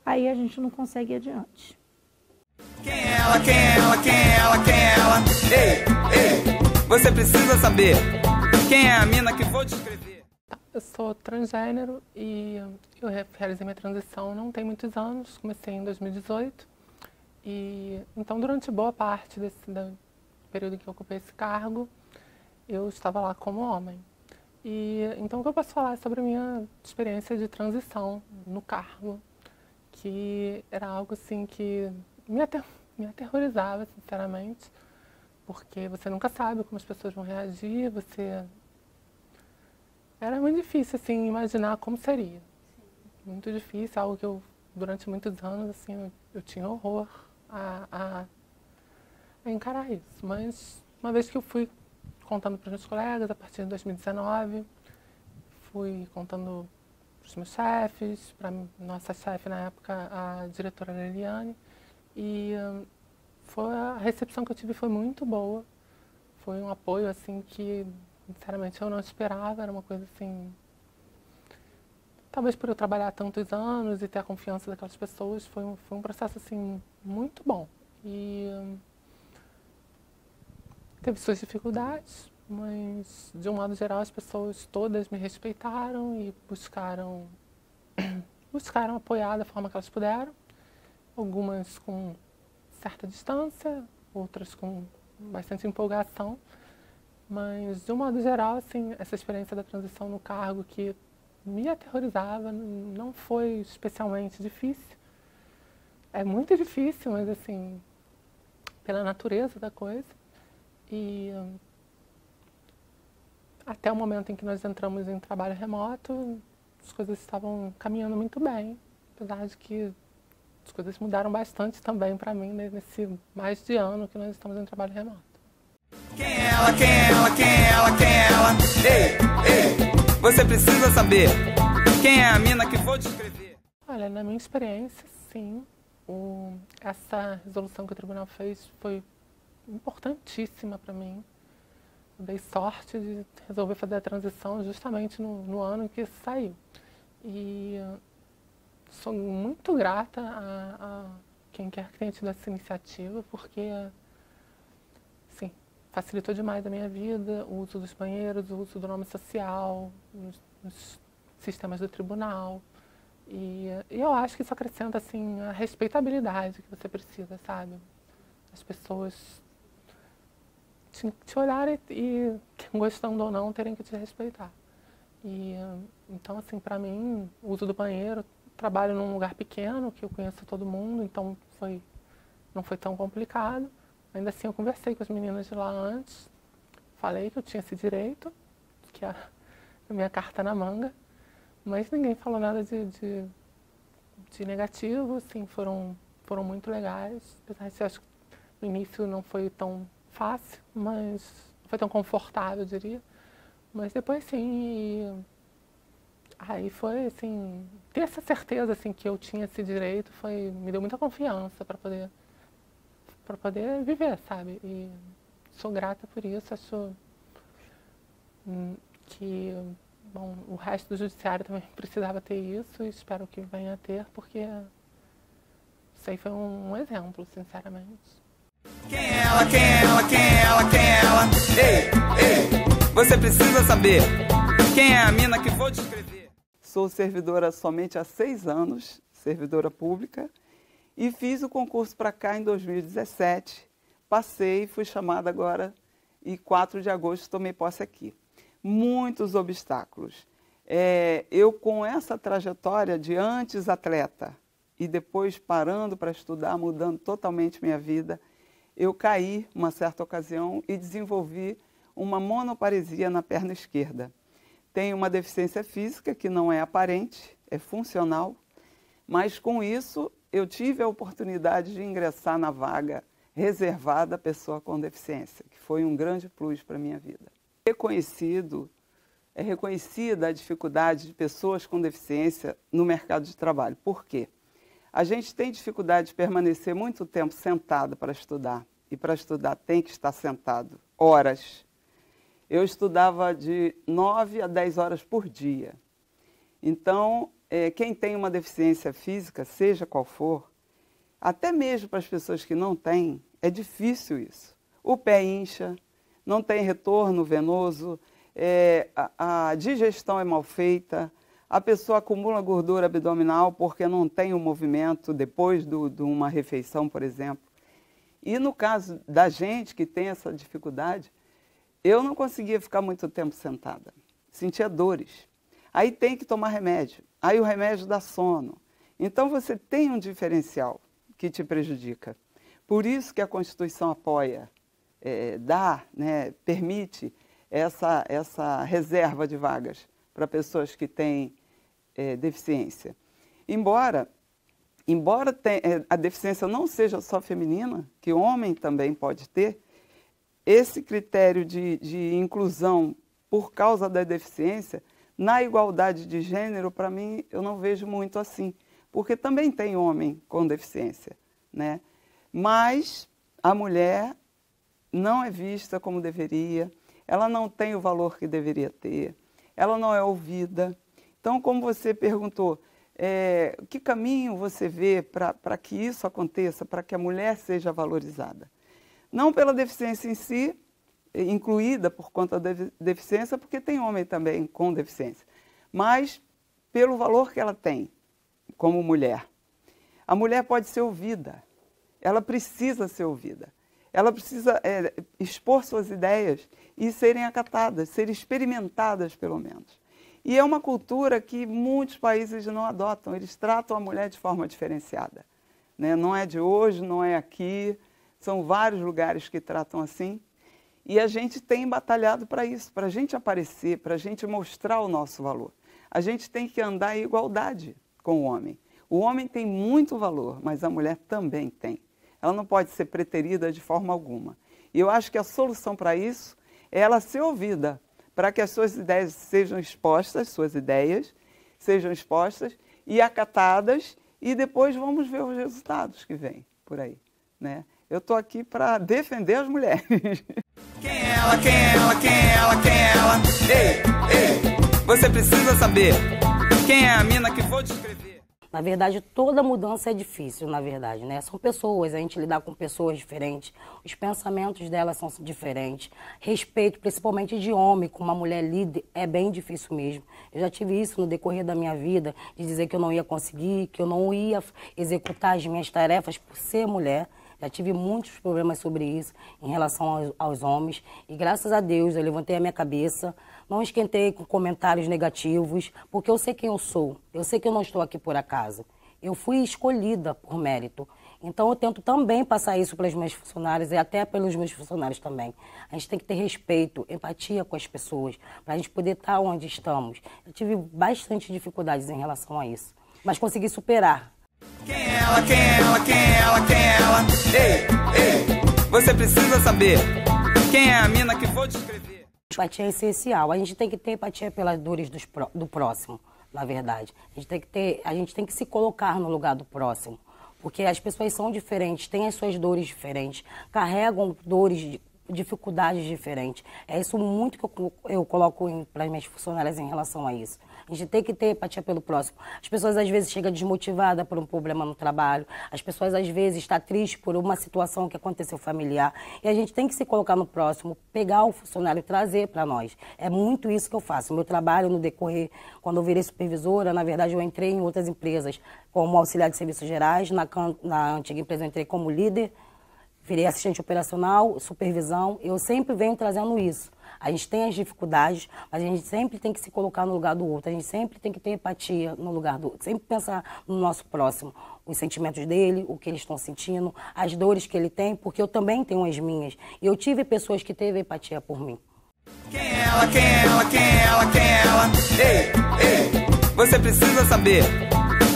aí a gente não consegue ir adiante. Quem é ela, quem é ela, quem é ela, quem é ela? Ei, ei, você precisa saber quem é a mina que vou descrever. Eu sou transgênero e eu realizei minha transição não tem muitos anos, comecei em 2018. E então, durante boa parte desse período em que eu ocupei esse cargo, eu estava lá como homem. E então, o que eu posso falar é sobre a minha experiência de transição no cargo, que era algo assim que me aterrorizava, sinceramente, porque você nunca sabe como as pessoas vão reagir, Era muito difícil, assim, imaginar como seria. Muito difícil, algo que eu, durante muitos anos, assim, eu tinha horror a encarar isso. Mas, uma vez que eu fui contando para os meus colegas, a partir de 2019, fui contando para os meus chefes, para nossa chefe na época, a diretora Leliane, e a recepção que eu tive foi muito boa. Foi um apoio, assim, que, sinceramente, eu não esperava. Era uma coisa, assim... Talvez por eu trabalhar tantos anos e ter a confiança daquelas pessoas, foi um processo, assim, muito bom. E teve suas dificuldades, mas, de um modo geral, as pessoas todas me respeitaram e buscaram apoiar da forma que elas puderam. Algumas com certa distância, outras com bastante empolgação. Mas, de um modo geral, assim, essa experiência da transição no cargo que me aterrorizava não foi especialmente difícil. É muito difícil, mas, assim, pela natureza da coisa. E até o momento em que nós entramos em trabalho remoto, as coisas estavam caminhando muito bem, apesar de que as coisas mudaram bastante também para mim nesse mais de ano que nós estamos em trabalho remoto. Quem é ela, quem é ela, quem é ela, quem é ela? Ei, ei, você precisa saber quem é a mina que vou descrever. Olha, na minha experiência, sim, essa resolução que o tribunal fez foi importantíssima para mim. Eu dei sorte de resolver fazer a transição justamente no ano em que saiu. E sou muito grata a quem quer que tenha tido essa iniciativa, porque, sim, facilitou demais a minha vida, o uso dos banheiros, o uso do nome social, nos sistemas do tribunal. E eu acho que isso acrescenta, assim, a respeitabilidade que você precisa, sabe? As pessoas te olharem e, gostando ou não, terem que te respeitar. E então, assim, para mim, o uso do banheiro, trabalho num lugar pequeno, que eu conheço todo mundo, então não foi tão complicado. Ainda assim, eu conversei com as meninas de lá antes, falei que eu tinha esse direito, que é a minha carta na manga, mas ninguém falou nada de negativo, assim, foram muito legais, apesar de acho que no início não foi tão fácil, mas não foi tão confortável, eu diria. Mas depois, sim, aí foi, assim, ter essa certeza, assim, que eu tinha esse direito, me deu muita confiança para poder viver, sabe? E sou grata por isso, acho que, bom, o resto do judiciário também precisava ter isso e espero que venha a ter, porque isso aí foi um exemplo, sinceramente. Quem é ela, quem é ela, quem é ela, quem é ela? Ei, ei, você precisa saber quem é a mina que vou descrever. Sou servidora somente há 6 anos, servidora pública, e fiz o concurso para cá em 2017. Passei, fui chamada agora e 4 de agosto tomei posse aqui. Muitos obstáculos. Eu, com essa trajetória de antes atleta e depois parando para estudar, mudando totalmente minha vida, eu caí uma certa ocasião e desenvolvi uma monoparesia na perna esquerda. Tenho uma deficiência física que não é aparente, é funcional, mas com isso eu tive a oportunidade de ingressar na vaga reservada à pessoa com deficiência, que foi um grande plus para a minha vida. É reconhecida a dificuldade de pessoas com deficiência no mercado de trabalho. Por quê? A gente tem dificuldade de permanecer muito tempo sentado para estudar. E para estudar tem que estar sentado horas. Eu estudava de 9 a 10 horas por dia. Então, quem tem uma deficiência física, seja qual for, até mesmo para as pessoas que não têm, é difícil isso. O pé incha, não tem retorno venoso, a digestão é mal feita, a pessoa acumula gordura abdominal porque não tem o movimento depois de uma refeição, por exemplo. E no caso da gente que tem essa dificuldade, eu não conseguia ficar muito tempo sentada, sentia dores. Aí tem que tomar remédio, aí o remédio dá sono. Então você tem um diferencial que te prejudica. Por isso que a Constituição apoia, permite essa reserva de vagas para pessoas que têm deficiência. Embora a deficiência não seja só feminina, que o homem também pode ter, esse critério de inclusão por causa da deficiência, na igualdade de gênero, para mim, eu não vejo muito assim, porque também tem homem com deficiência, né? Mas a mulher não é vista como deveria, ela não tem o valor que deveria ter, ela não é ouvida. Então, como você perguntou, que caminho você vê para que isso aconteça, para que a mulher seja valorizada? Não pela deficiência em si, incluída por conta da deficiência, porque tem homem também com deficiência, mas pelo valor que ela tem como mulher. A mulher pode ser ouvida, ela precisa ser ouvida, ela precisa expor suas ideias e serem acatadas, serem experimentadas pelo menos. E é uma cultura que muitos países não adotam, eles tratam a mulher de forma diferenciada, né? Não é de hoje, não é aqui, são vários lugares que tratam assim. E a gente tem batalhado para isso, para a gente aparecer, para a gente mostrar o nosso valor. A gente tem que andar em igualdade com o homem. O homem tem muito valor, mas a mulher também tem. Ela não pode ser preterida de forma alguma. E eu acho que a solução para isso é ela ser ouvida, para que as suas ideias sejam expostas, e acatadas, e depois vamos ver os resultados que vêm por aí, né? Eu estou aqui para defender as mulheres. Quem é ela? Quem é ela? Quem é ela? Quem é ela? Ei, você precisa saber quem é a mina que vou descrever. Na verdade, toda mudança é difícil, na verdade, né? São pessoas, a gente lidar com pessoas diferentes, os pensamentos delas são diferentes. Respeito, principalmente de homem, com uma mulher líder, é bem difícil mesmo. Eu já tive isso no decorrer da minha vida, de dizer que eu não ia conseguir, que eu não ia executar as minhas tarefas por ser mulher. Já tive muitos problemas sobre isso em relação aos homens e graças a Deus eu levantei a minha cabeça, não esquentei com comentários negativos, porque eu sei quem eu sou, eu sei que eu não estou aqui por acaso. Eu fui escolhida por mérito, então eu tento também passar isso para os meus funcionários e até pelos meus funcionários também. A gente tem que ter respeito, empatia com as pessoas, para a gente poder estar onde estamos. Eu tive bastante dificuldades em relação a isso, mas consegui superar. Quem é ela? Quem é ela? Quem é ela? Quem é ela? Ei, você precisa saber quem é a mina que vou descrever. Empatia é essencial. A gente tem que ter empatia pelas dores do próximo, na verdade. A gente tem que se colocar no lugar do próximo, porque as pessoas são diferentes, têm as suas dores diferentes, carregam dores, dificuldades diferentes. É isso muito que eu coloco para as minhas funcionárias em relação a isso. A gente tem que ter empatia pelo próximo. As pessoas às vezes chegam desmotivadas por um problema no trabalho, as pessoas às vezes estão tristes por uma situação que aconteceu familiar e a gente tem que se colocar no próximo, pegar o funcionário e trazer para nós. É muito isso que eu faço. O meu trabalho no decorrer, quando eu virei supervisora, na verdade eu entrei em outras empresas como auxiliar de serviços gerais, na antiga empresa eu entrei como líder, virei assistente operacional, supervisão, eu sempre venho trazendo isso. A gente tem as dificuldades, mas a gente sempre tem que se colocar no lugar do outro, a gente sempre tem que ter empatia no lugar do outro, sempre pensar no nosso próximo, os sentimentos dele, o que eles estão sentindo, as dores que ele tem, porque eu também tenho as minhas. E eu tive pessoas que teve empatia por mim. Quem é ela? Quem é ela? Quem é ela? Quem é ela? Ei, você precisa saber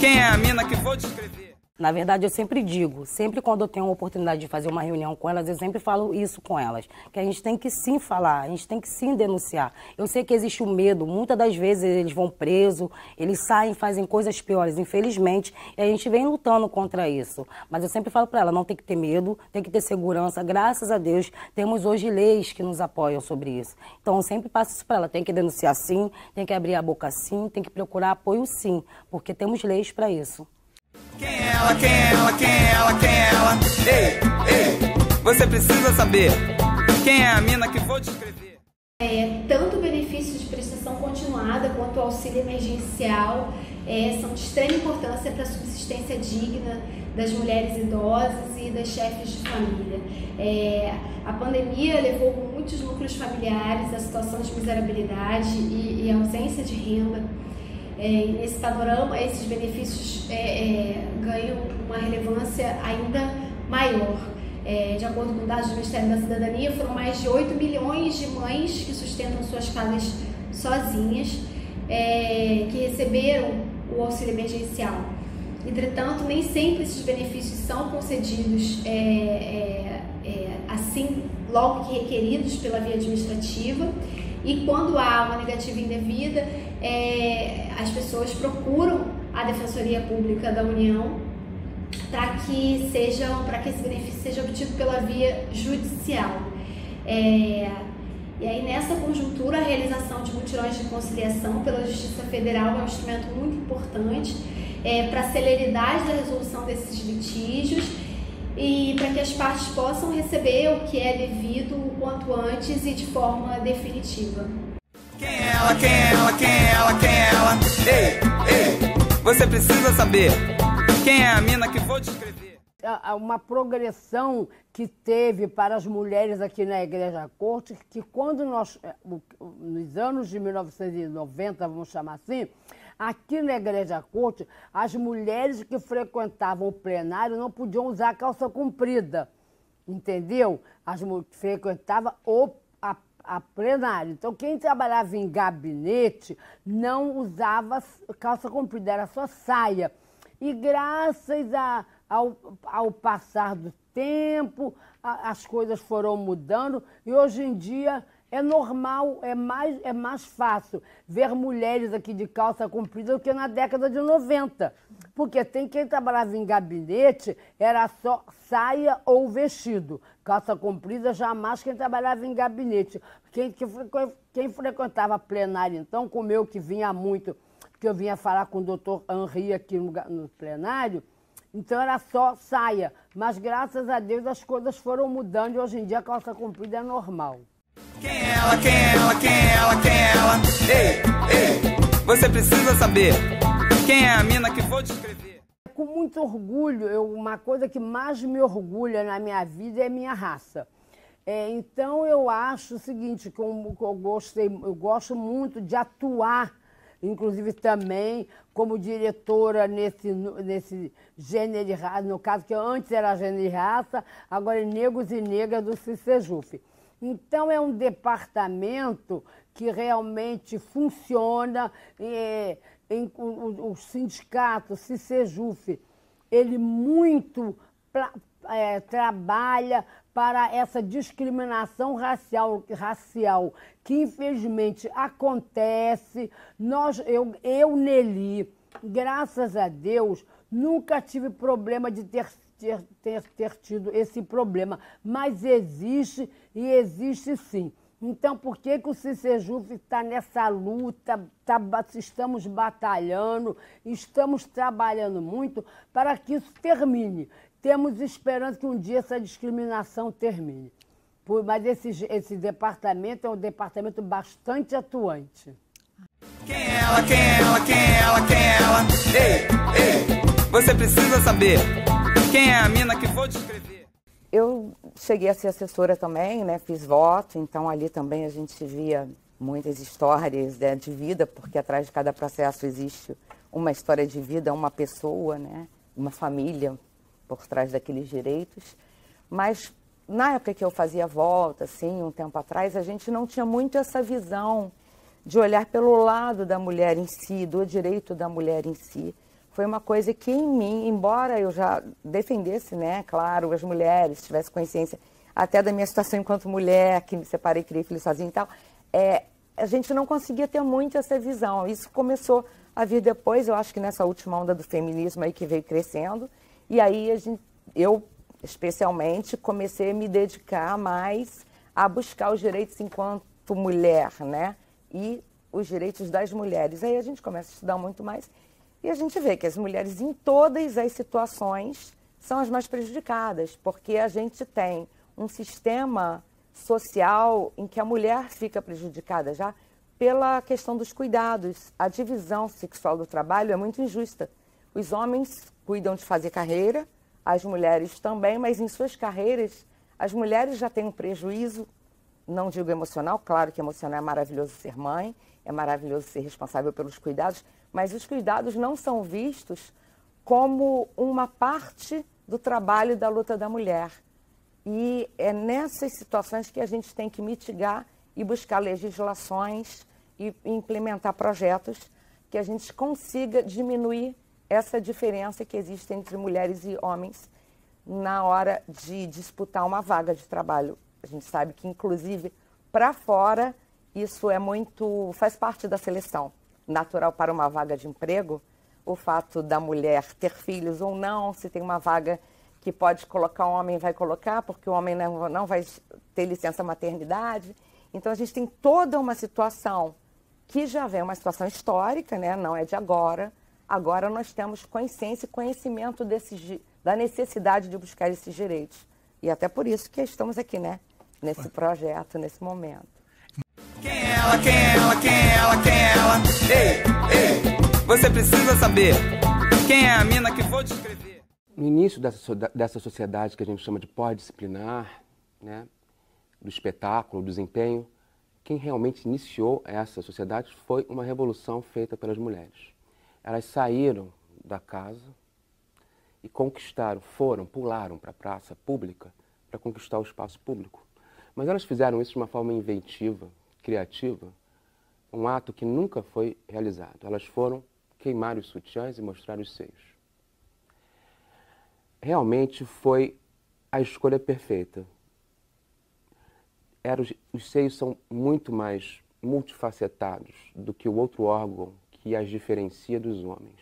quem é a mina que vou descrever. Na verdade, eu sempre digo, sempre quando eu tenho a oportunidade de fazer uma reunião com elas, eu sempre falo isso com elas, que a gente tem que sim falar, a gente tem que sim denunciar. Eu sei que existe o medo, muitas das vezes eles vão presos, eles saem, fazem coisas piores, infelizmente, e a gente vem lutando contra isso. Mas eu sempre falo para ela, não tem que ter medo, tem que ter segurança. Graças a Deus, temos hoje leis que nos apoiam sobre isso. Então, eu sempre passo isso para ela, tem que denunciar sim, tem que abrir a boca sim, tem que procurar apoio sim, porque temos leis para isso. Quem é ela, quem é ela, quem é ela, quem é ela? Ei, você precisa saber quem é a mina que vou descrever. Tanto o benefício de prestação continuada quanto o auxílio emergencial são de extrema importância para a subsistência digna das mulheres idosas e das chefes de família. A pandemia levou muitos núcleos familiares à situação de miserabilidade e ausência de renda. Nesse panorama, esses benefícios ganham uma relevância ainda maior. De acordo com dados do Ministério da Cidadania, foram mais de 8 milhões de mães que sustentam suas casas sozinhas, que receberam o auxílio emergencial. Entretanto, nem sempre esses benefícios são concedidos assim, logo que requeridos pela via administrativa. E quando há uma negativa indevida, as pessoas procuram a Defensoria Pública da União para que esse benefício seja obtido pela via judicial. E aí, nessa conjuntura, a realização de mutirões de conciliação pela Justiça Federal é um instrumento muito importante para a celeridade da resolução desses litígios e para que as partes possam receber o que é devido o quanto antes e de forma definitiva. Quem é ela, quem é ela, quem é ela, quem é ela? Ei, você precisa saber quem é a mina que vou descrever. Uma progressão que teve para as mulheres aqui na Igreja Corte, que quando nós, nos anos de 1990, vamos chamar assim, aqui na Igreja Corte, as mulheres que frequentavam o plenário não podiam usar calça comprida, entendeu? As mulheres frequentavam a plenário. Então, quem trabalhava em gabinete não usava calça comprida, era só saia. E graças ao passar do tempo, as coisas foram mudando e hoje em dia é normal, é mais fácil ver mulheres aqui de calça comprida do que na década de 90. Porque quem trabalhava em gabinete era só saia ou vestido. Calça comprida jamais quem trabalhava em gabinete. Quem frequentava plenário, então, como eu que vinha muito, que eu vinha falar com o doutor Henri aqui no plenário, então era só saia. Mas graças a Deus as coisas foram mudando e hoje em dia a calça comprida é normal. Quem é ela, quem é ela, quem é ela, quem é ela? Ei, você precisa saber quem é a mina que vou descrever. Com muito orgulho, uma coisa que mais me orgulha na minha vida é a minha raça. Então eu acho o seguinte, que eu gosto muito de atuar, inclusive também como diretora nesse gênero de raça, no caso que antes era gênero de raça, agora é Negros e Negras do CICEJUF. Então, é um departamento que realmente funciona, o sindicato, o CICEJUF, ele muito trabalha para essa discriminação racial que infelizmente acontece. Eu, Nelly, graças a Deus, nunca tive problema de ter tido esse problema, mas existe e existe sim. Então, por que o CICEJUF está nessa luta, estamos batalhando, estamos trabalhando muito para que isso termine. Temos esperança que um dia essa discriminação termine. Mas esse departamento é um departamento bastante atuante. Quem é ela, quem é ela, quem é ela, quem é ela? Ei, você precisa saber quem é a mina que vou descrever. Eu cheguei a ser assessora também, né? Fiz voto, então ali também a gente via muitas histórias, né, de vida, porque atrás de cada processo existe uma história de vida, uma pessoa, né? Uma família por trás daqueles direitos. Mas na época que eu fazia voto, assim, um tempo atrás, a gente não tinha muito essa visão de olhar pelo lado da mulher em si, do direito da mulher em si. foi uma coisa que em mim, embora eu já defendesse, né, claro, as mulheres, tivesse consciência até da minha situação enquanto mulher, que me separei, criei filho sozinha e tal, a gente não conseguia ter muito essa visão. Isso começou a vir depois, eu acho que nessa última onda do feminismo aí que veio crescendo, e aí eu, especialmente, comecei a me dedicar mais a buscar os direitos enquanto mulher, né, e os direitos das mulheres. Aí a gente começa a estudar muito mais e a gente vê que as mulheres em todas as situações são as mais prejudicadas, porque a gente tem um sistema social em que a mulher fica prejudicada já pela questão dos cuidados. A divisão sexual do trabalho é muito injusta. Os homens cuidam de fazer carreira, as mulheres também, mas em suas carreiras as mulheres já têm um prejuízo, não digo emocional, claro que emocional é maravilhoso ser mãe, é maravilhoso ser responsável pelos cuidados, mas os cuidados não são vistos como uma parte do trabalho da luta da mulher. E é nessas situações que a gente tem que mitigar e buscar legislações e implementar projetos que a gente consiga diminuir essa diferença que existe entre mulheres e homens na hora de disputar uma vaga de trabalho. A gente sabe que, inclusive, para fora, isso é muito, faz parte da seleção natural para uma vaga de emprego, o fato da mulher ter filhos ou não, se tem uma vaga que pode colocar o homem, vai colocar, porque o homem não vai ter licença maternidade. Então, a gente tem toda uma situação que já vem uma situação histórica, né? Não é de agora. Agora nós temos consciência e conhecimento da necessidade de buscar esses direitos. E até por isso que estamos aqui, né? Nesse projeto, nesse momento. Quem é ela? Quem é ela? Quem é ela? Quem é ela? Ei, você precisa saber quem é a mina que vou descrever. No início dessa sociedade que a gente chama de pós-disciplinar, né, do espetáculo, do desempenho, quem realmente iniciou essa sociedade foi uma revolução feita pelas mulheres. Elas saíram da casa e conquistaram, pularam para a praça pública para conquistar o espaço público. Mas elas fizeram isso de uma forma inventiva, criativa, um ato que nunca foi realizado. Elas foram queimar os sutiãs e mostrar os seios. Realmente foi a escolha perfeita. Os seios são muito mais multifacetados do que o outro órgão que as diferencia dos homens.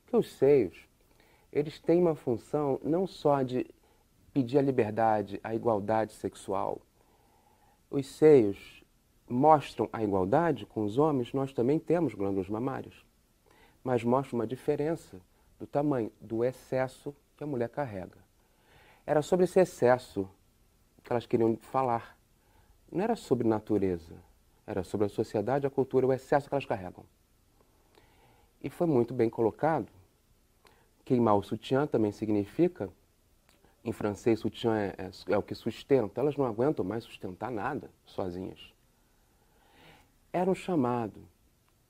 Porque os seios, eles têm uma função não só de pedir a liberdade, a igualdade sexual. Os seios mostram a igualdade com os homens, nós também temos glândulas mamárias, mas mostram uma diferença do tamanho, do excesso que a mulher carrega. Era sobre esse excesso que elas queriam falar. Não era sobre natureza, era sobre a sociedade, a cultura, o excesso que elas carregam. E foi muito bem colocado. Queimar o sutiã também significa, em francês, sutiã é o que sustenta. Elas não aguentam mais sustentar nada sozinhas. Era um chamado.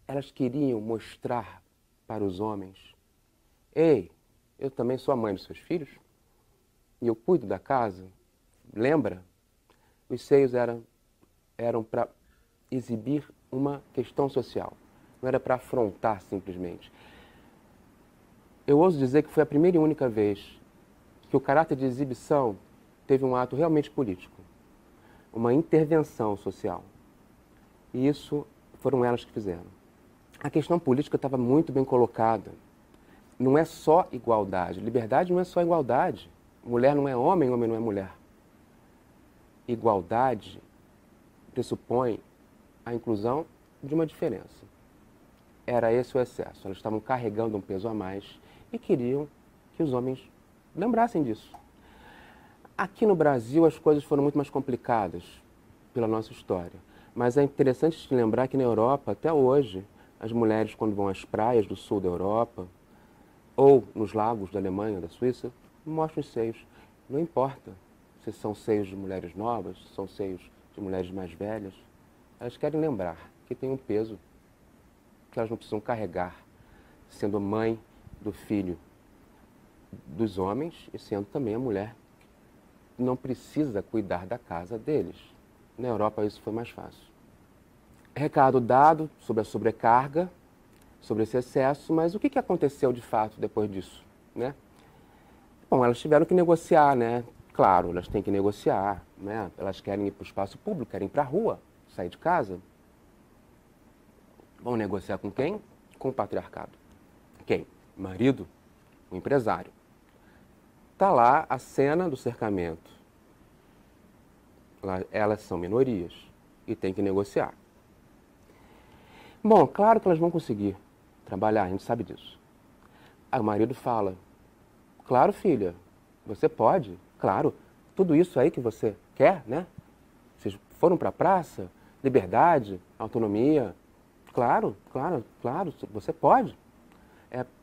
Elas queriam mostrar para os homens: ei, eu também sou a mãe dos seus filhos e eu cuido da casa. Lembra? Os seios eram para exibir uma questão social. Não era para afrontar simplesmente. Eu ouso dizer que foi a primeira e única vez que o caráter de exibição teve um ato realmente político, uma intervenção social. E isso foram elas que fizeram. A questão política estava muito bem colocada. Não é só igualdade. Liberdade não é só igualdade. Mulher não é homem, homem não é mulher. Igualdade pressupõe a inclusão de uma diferença. Era esse o excesso. Elas estavam carregando um peso a mais e queriam que os homens lembrassem disso. Aqui no Brasil as coisas foram muito mais complicadas pela nossa história. Mas é interessante te lembrar que na Europa, até hoje, as mulheres, quando vão às praias do sul da Europa ou nos lagos da Alemanha, da Suíça, mostram os seios. Não importa se são seios de mulheres novas, se são seios de mulheres mais velhas. Elas querem lembrar que tem um peso que elas não precisam carregar, sendo mãe do filho dos homens e sendo também a mulher que não precisa cuidar da casa deles. Na Europa isso foi mais fácil. Recado dado sobre a sobrecarga, sobre esse excesso, mas o que aconteceu de fato depois disso, né? Bom, elas tiveram que negociar, né? Claro, elas têm que negociar, né? Elas querem ir para o espaço público, querem ir para a rua, sair de casa. Vão negociar com quem? Com o patriarcado. Quem? O marido, o empresário. Está lá a cena do cercamento. Elas são minorias e têm que negociar. Bom, claro que elas vão conseguir trabalhar, a gente sabe disso. Aí o marido fala, claro, filha, você pode, claro, tudo isso aí que você quer, né? Vocês foram para a praça, liberdade, autonomia, claro, você pode.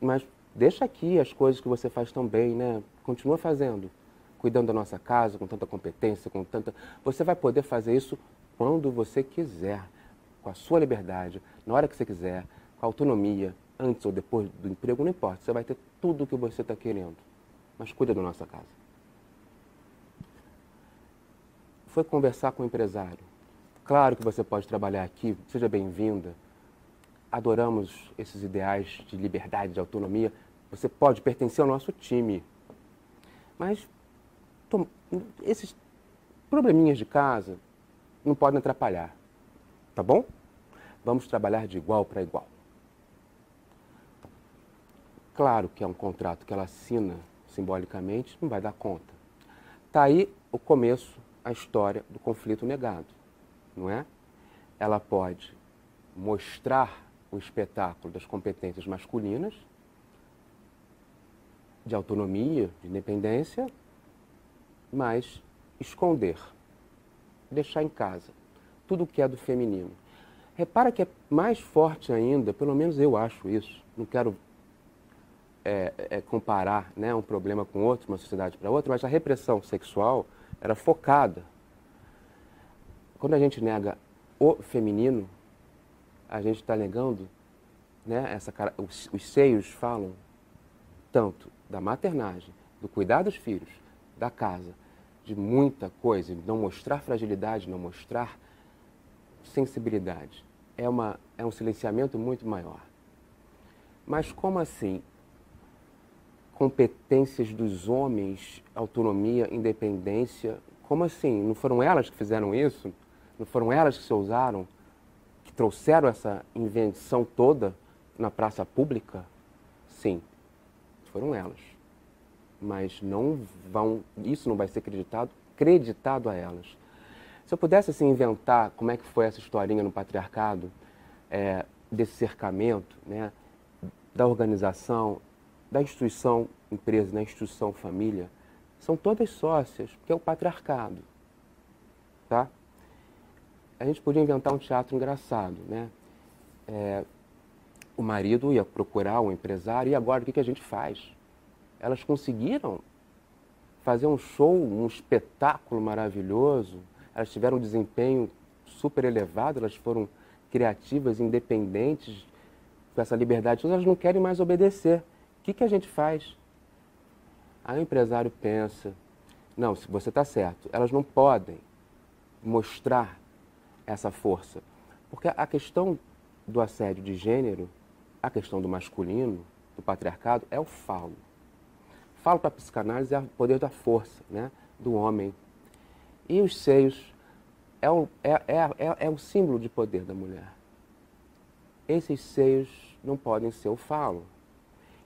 Mas deixa aqui as coisas que você faz tão bem, né? Continua fazendo, cuidando da nossa casa, com tanta competência, com tanta... Você vai poder fazer isso quando você quiser, com a sua liberdade, na hora que você quiser, com a autonomia, antes ou depois do emprego, não importa. Você vai ter tudo o que você está querendo, mas cuida da nossa casa. Foi conversar com o empresário. Claro que você pode trabalhar aqui, seja bem-vinda. Adoramos esses ideais de liberdade, de autonomia. Você pode pertencer ao nosso time. Mas esses probleminhas de casa não podem atrapalhar. Tá bom? Vamos trabalhar de igual para igual. Claro que é um contrato que ela assina simbolicamente, não vai dar conta. Tá aí o começo, a história do conflito negado, não é? Ela pode mostrar o espetáculo das competências masculinas, de autonomia, de independência, mas esconder, deixar em casa tudo o que é do feminino. Repara que é mais forte ainda, pelo menos eu acho isso, não quero comparar, né, um problema com outro, uma sociedade para outra, mas a repressão sexual era focada. Quando a gente nega o feminino, a gente está negando, né, os seios falam tanto da maternagem, do cuidar dos filhos, da casa, de muita coisa, não mostrar fragilidade, não mostrar sensibilidade. É um silenciamento muito maior. Mas como assim? Competências dos homens, autonomia, independência, como assim? Não foram elas que fizeram isso? Não foram elas que se ousaram, que trouxeram essa invenção toda na praça pública? Sim, foram elas. Mas isso não vai ser creditado a elas. Se eu pudesse assim, inventar como é que foi essa historinha no patriarcado, desse cercamento, né, da organização, da instituição empresa, da instituição família, são todas sócias, porque é o patriarcado. Tá? A gente podia inventar um teatro engraçado, né? O marido ia procurar um empresário, e agora o que a gente faz? Elas conseguiram fazer um show, um espetáculo maravilhoso, elas tiveram um desempenho super elevado, elas foram criativas, independentes, com essa liberdade, elas não querem mais obedecer. O que a gente faz? Aí o empresário pensa, não, se você está certo, elas não podem mostrar essa força, porque a questão do assédio de gênero, a questão do masculino, do patriarcado, é o falo. Falo para a psicanálise é o poder da força, né, do homem. E os seios é o símbolo de poder da mulher. Esses seios não podem ser o falo.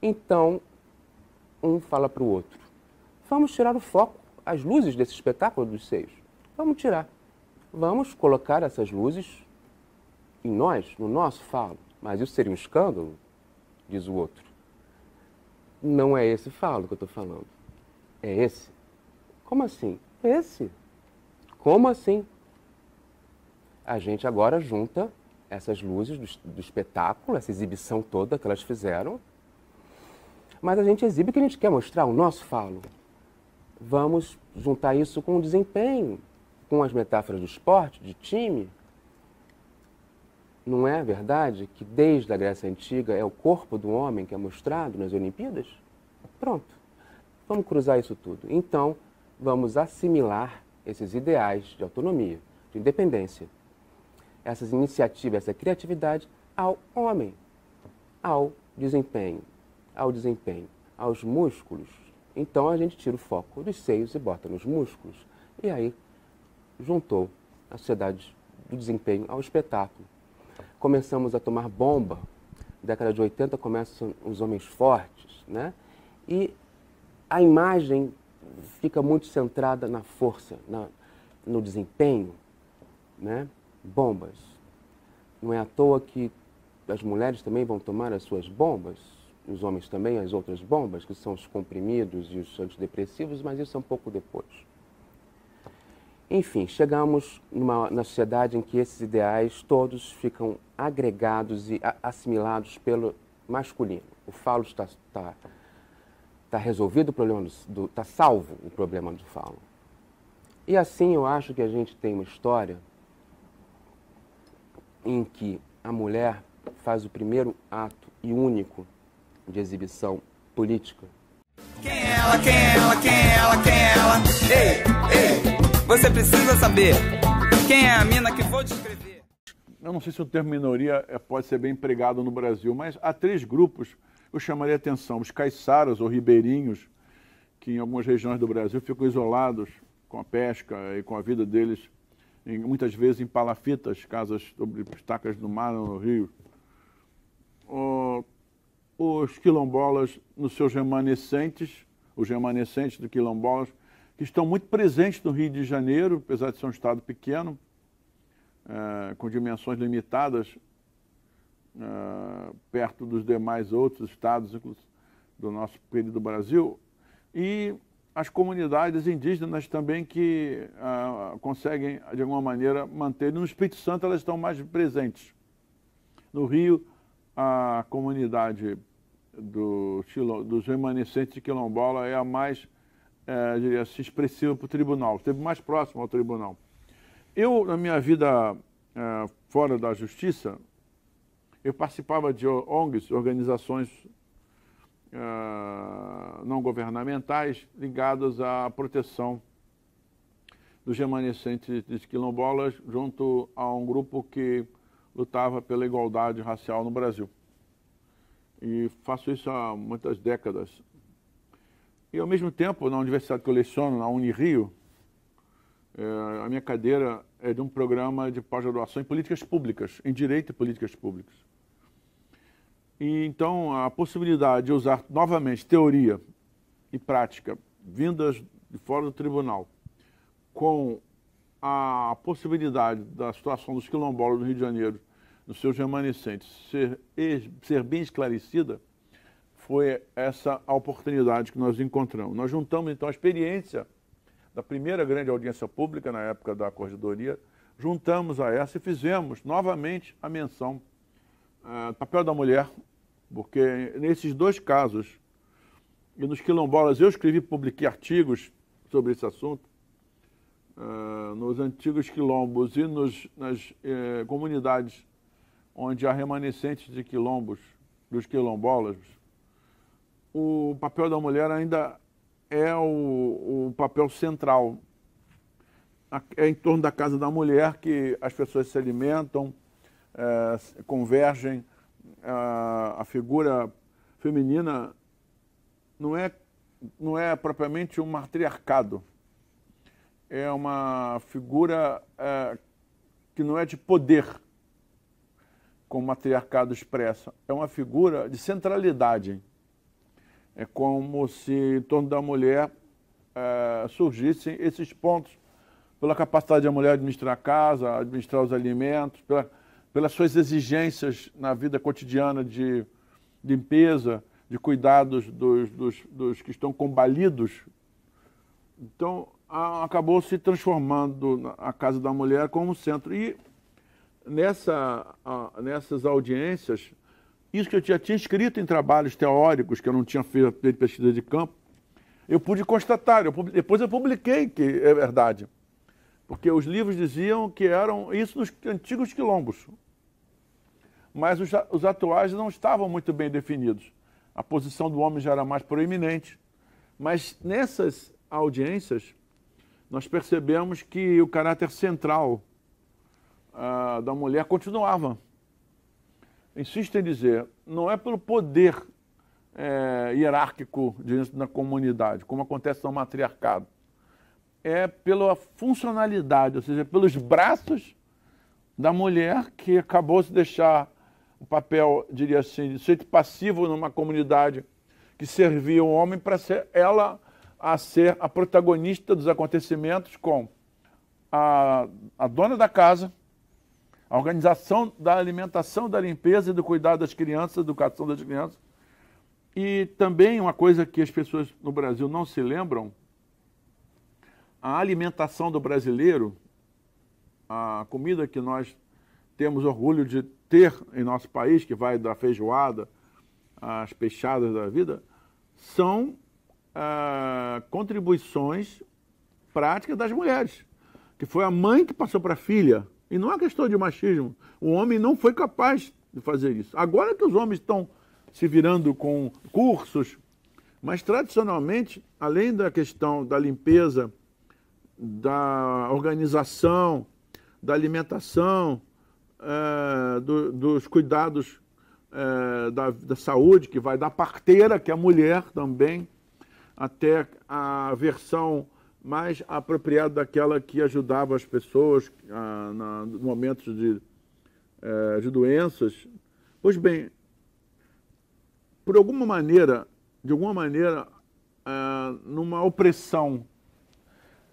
Então, um fala para o outro, vamos tirar o foco, as luzes desse espetáculo dos seios. Vamos tirar. Vamos colocar essas luzes em nós, no nosso falo. Mas isso seria um escândalo, diz o outro. Não é esse falo que eu estou falando. É esse. Como assim? Esse. Como assim? A gente agora junta essas luzes do espetáculo, essa exibição toda que elas fizeram, mas a gente exibe o que a gente quer mostrar, o nosso falo. Vamos juntar isso com o desempenho, com as metáforas do esporte, de time. Não é verdade que desde a Grécia Antiga é o corpo do homem que é mostrado nas Olimpíadas? Pronto. Vamos cruzar isso tudo. Então, vamos assimilar esses ideais de autonomia, de independência, essas iniciativas, essa criatividade ao homem. ao desempenho, aos músculos. Então a gente tira o foco dos seios e bota nos músculos. E aí juntou a sociedade do desempenho ao espetáculo. Começamos a tomar bomba. Década de 80 começam os homens fortes, né? E a imagem fica muito centrada na força, no desempenho, né? Bombas. Não é à toa que as mulheres também vão tomar as suas bombas, os homens também as outras bombas, que são os comprimidos e os antidepressivos, mas isso é um pouco depois. Enfim, chegamos na sociedade em que esses ideais todos ficam agregados e assimilados pelo masculino. O falo está resolvido o problema está salvo o problema do falo. E assim eu acho que a gente tem uma história em que a mulher faz o primeiro ato e único de exibição política. Quem é ela, quem é ela, quem é ela, quem é ela? Ei, você precisa saber quem é a mina que vou descrever. Eu não sei se o termo minoria pode ser bem empregado no Brasil, mas há 3 grupos eu chamaria a atenção. Os caiçaras ou ribeirinhos, que em algumas regiões do Brasil ficam isolados com a pesca e com a vida deles, muitas vezes em palafitas, casas sobre estacas do mar ou no rio. Os quilombolas nos seus remanescentes, os remanescentes de quilombolas, que estão muito presentes no Rio de Janeiro, apesar de ser um estado pequeno, com dimensões limitadas, perto dos demais outros estados do nosso querido Brasil, e as comunidades indígenas também que conseguem, de alguma maneira, manter. No Espírito Santo elas estão mais presentes. No Rio, a comunidade dos remanescentes de quilombola é a mais, diria assim, expressiva para o tribunal, esteve mais próximo ao tribunal. Eu, na minha vida fora da justiça, eu participava de ONGs, organizações não governamentais ligadas à proteção dos remanescentes de quilombolas junto a um grupo que lutava pela igualdade racial no Brasil. E faço isso há muitas décadas. E, ao mesmo tempo, na universidade que eu leciono, na Unirio, a minha cadeira é de um programa de pós-graduação em políticas públicas, em direito e políticas públicas. E, então, a possibilidade de usar novamente teoria e prática vindas de fora do tribunal, com a possibilidade da situação dos quilombolas do Rio de Janeiro, dos seus remanescentes, ser bem esclarecida, foi essa a oportunidade que nós encontramos. Nós juntamos, então, a experiência da primeira grande audiência pública, na época da Corregedoria, juntamos a essa e fizemos novamente a menção do papel da mulher, porque nesses 2 casos, e nos quilombolas eu escrevi, publiquei artigos sobre esse assunto, nos antigos quilombos e nas comunidades onde há remanescentes de quilombos, dos quilombolas, o papel da mulher ainda é o papel central. É em torno da casa da mulher que as pessoas se alimentam, convergem. A figura feminina não é propriamente um matriarcado. É uma figura que não é de poder, como o matriarcado expressa. É uma figura de centralidade. É como se em torno da mulher surgissem esses pontos, pela capacidade da mulher administrar a casa, administrar os alimentos, pelas suas exigências na vida cotidiana de limpeza, de cuidados dos que estão combalidos. Então, acabou se transformando a Casa da Mulher como centro. E nessas audiências, isso que eu já tinha escrito em trabalhos teóricos, que eu não tinha feito pesquisa de campo, eu pude constatar, depois eu publiquei que é verdade. Porque os livros diziam que eram isso nos antigos quilombos. Mas os atuais não estavam muito bem definidos. A posição do homem já era mais proeminente. Mas nessas audiências, nós percebemos que o caráter central da mulher continuava. Insisto em dizer, não é pelo poder hierárquico na comunidade, como acontece no matriarcado. É pela funcionalidade, ou seja, pelos braços da mulher que acabou de deixar o papel, diria assim, de sujeito passivo numa comunidade que servia o homem para ser ela a ser a protagonista dos acontecimentos com a dona da casa, a organização da alimentação, da limpeza e do cuidado das crianças, educação das crianças. E também uma coisa que as pessoas no Brasil não se lembram, a alimentação do brasileiro, a comida que nós temos orgulho de ter em nosso país, que vai da feijoada às peixadas da vida, são contribuições práticas das mulheres, que foi a mãe que passou para a filha. E não é questão de machismo. O homem não foi capaz de fazer isso. Agora que os homens estão se virando com cursos, mas tradicionalmente, além da questão da limpeza, da organização, da alimentação, dos cuidados da saúde, que vai da parteira, que é a mulher também, até a versão mais apropriada daquela que ajudava as pessoas nos momentos de doenças. Pois bem, por alguma maneira, numa opressão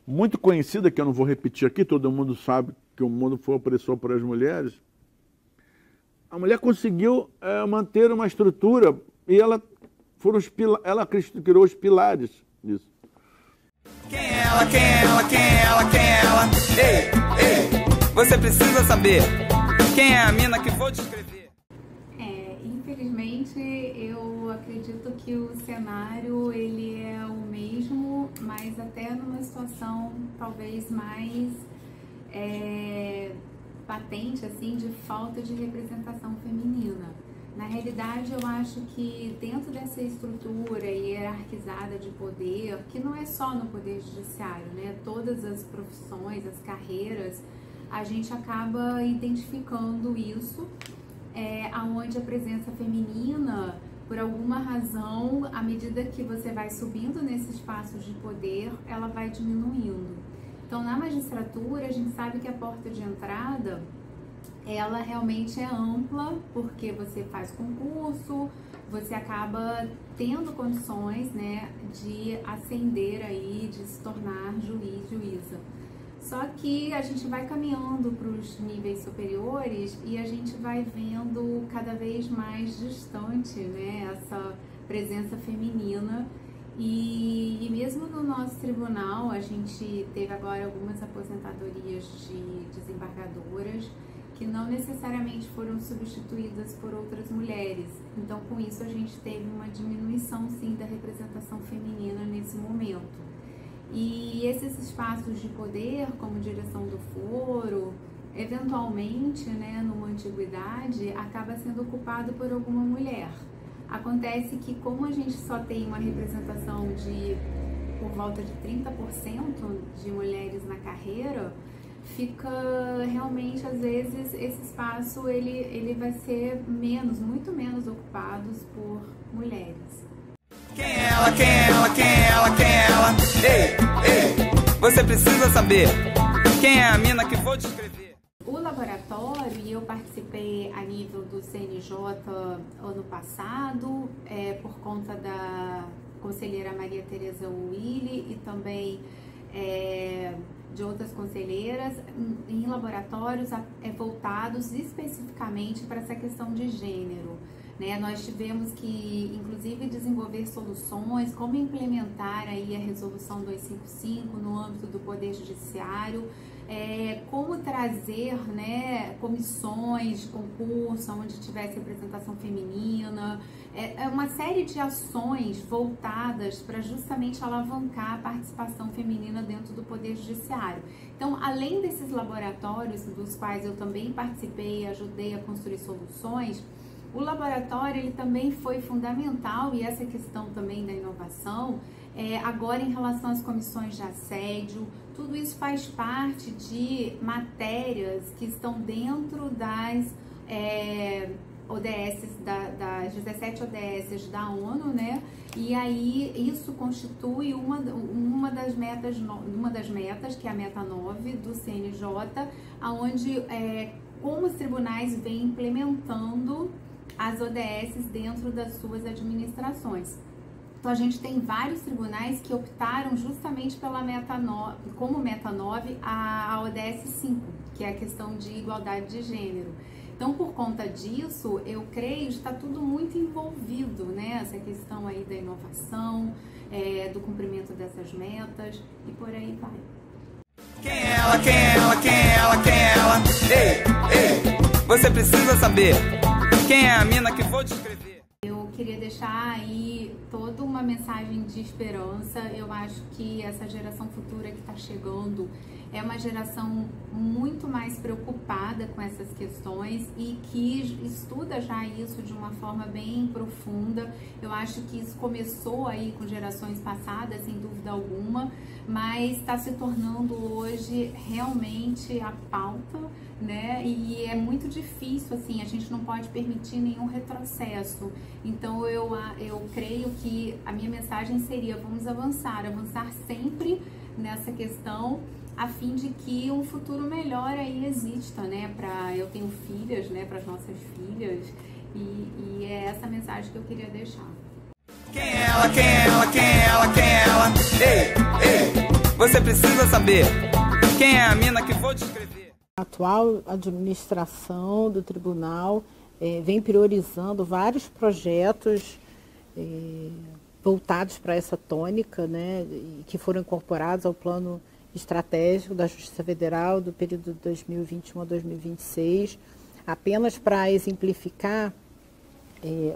muito conhecida, que eu não vou repetir aqui, todo mundo sabe que o mundo foi opressor para as mulheres, a mulher conseguiu manter uma estrutura e ela criou os pilares disso. Quem é ela, quem é ela, quem é ela, quem é ela? Ei, você precisa saber quem é a mina que vou descrever. Infelizmente, eu acredito que o cenário ele é o mesmo, mas até numa situação talvez mais patente, assim, de falta de representação feminina. Na realidade, eu acho que dentro dessa estrutura hierarquizada de poder, que não é só no poder judiciário, né? Todas as profissões, as carreiras, a gente acaba identificando isso, aonde a presença feminina, por alguma razão, à medida que você vai subindo nesses espaços de poder, ela vai diminuindo. Então, na magistratura, a gente sabe que a porta de entrada, ela realmente é ampla, porque você faz concurso, você acaba tendo condições, né, de ascender aí, de se tornar juiz, juíza. Só que a gente vai caminhando para os níveis superiores e a gente vai vendo cada vez mais distante, né, essa presença feminina. E mesmo no nosso tribunal, a gente teve agora algumas aposentadorias de desembargadoras que não necessariamente foram substituídas por outras mulheres. Então, com isso, a gente teve uma diminuição, sim, da representação feminina nesse momento. E esses espaços de poder, como direção do foro, eventualmente, né, numa antiguidade, acaba sendo ocupado por alguma mulher. Acontece que, como a gente só tem uma representação de por volta de 30% de mulheres na carreira, fica realmente, às vezes, esse espaço ele vai ser muito menos ocupado por mulheres. Quem é ela, quem é ela, quem é ela, quem é ela? Ei, você precisa saber quem é a mina que vou descrever. O laboratório, e eu participei a nível do CNJ ano passado, por conta da conselheira Maria Tereza Willi e também de outras conselheiras, em laboratórios voltados especificamente para essa questão de gênero. Né? Nós tivemos que, inclusive, desenvolver soluções, como implementar aí a Resolução 255 no âmbito do Poder Judiciário, como trazer, né, comissões de concurso onde tivesse representação feminina, uma série de ações voltadas para justamente alavancar a participação feminina dentro do Poder Judiciário. Então, além desses laboratórios, dos quais eu também participei e ajudei a construir soluções, o laboratório ele também foi fundamental, e essa questão também da inovação, agora em relação às comissões de assédio, tudo isso faz parte de matérias que estão dentro ODS, das 17 ODS da ONU, né? E aí isso constitui uma das metas, que é a meta 9 do CNJ, onde como os tribunais vêm implementando as ODS dentro das suas administrações. Então a gente tem vários tribunais que optaram justamente pela meta 9, como meta 9 a ODS 5, que é a questão de igualdade de gênero. Então, por conta disso, eu creio que está tudo muito envolvido, né? Essa questão aí da inovação, do cumprimento dessas metas e por aí vai. Quem é ela? Quem é ela? Quem é ela? Quem é ela? Ei, você precisa saber quem é a mina que vou descrever. Eu queria deixar aí toda uma mensagem de esperança. Eu acho que essa geração futura que está chegando é uma geração muito mais preocupada com essas questões e que estuda já isso de uma forma bem profunda. Eu acho que isso começou aí com gerações passadas, sem dúvida alguma, mas está se tornando hoje realmente a pauta, né? E é muito difícil, assim, a gente não pode permitir nenhum retrocesso. Então eu creio que a minha mensagem seria: vamos avançar sempre nessa questão, a fim de que um futuro melhor aí exista, né? Eu tenho filhas, né? Para as nossas filhas, e é essa mensagem que eu queria deixar. Quem é ela? Quem é ela? Quem é ela? Quem é ela? Ei, você precisa saber quem é a mina que vou descrever. A atual administração do tribunal vem priorizando vários projetos voltados para essa tônica, né? Que foram incorporados ao plano estratégico da Justiça Federal do período de 2021 a 2026. Apenas para exemplificar,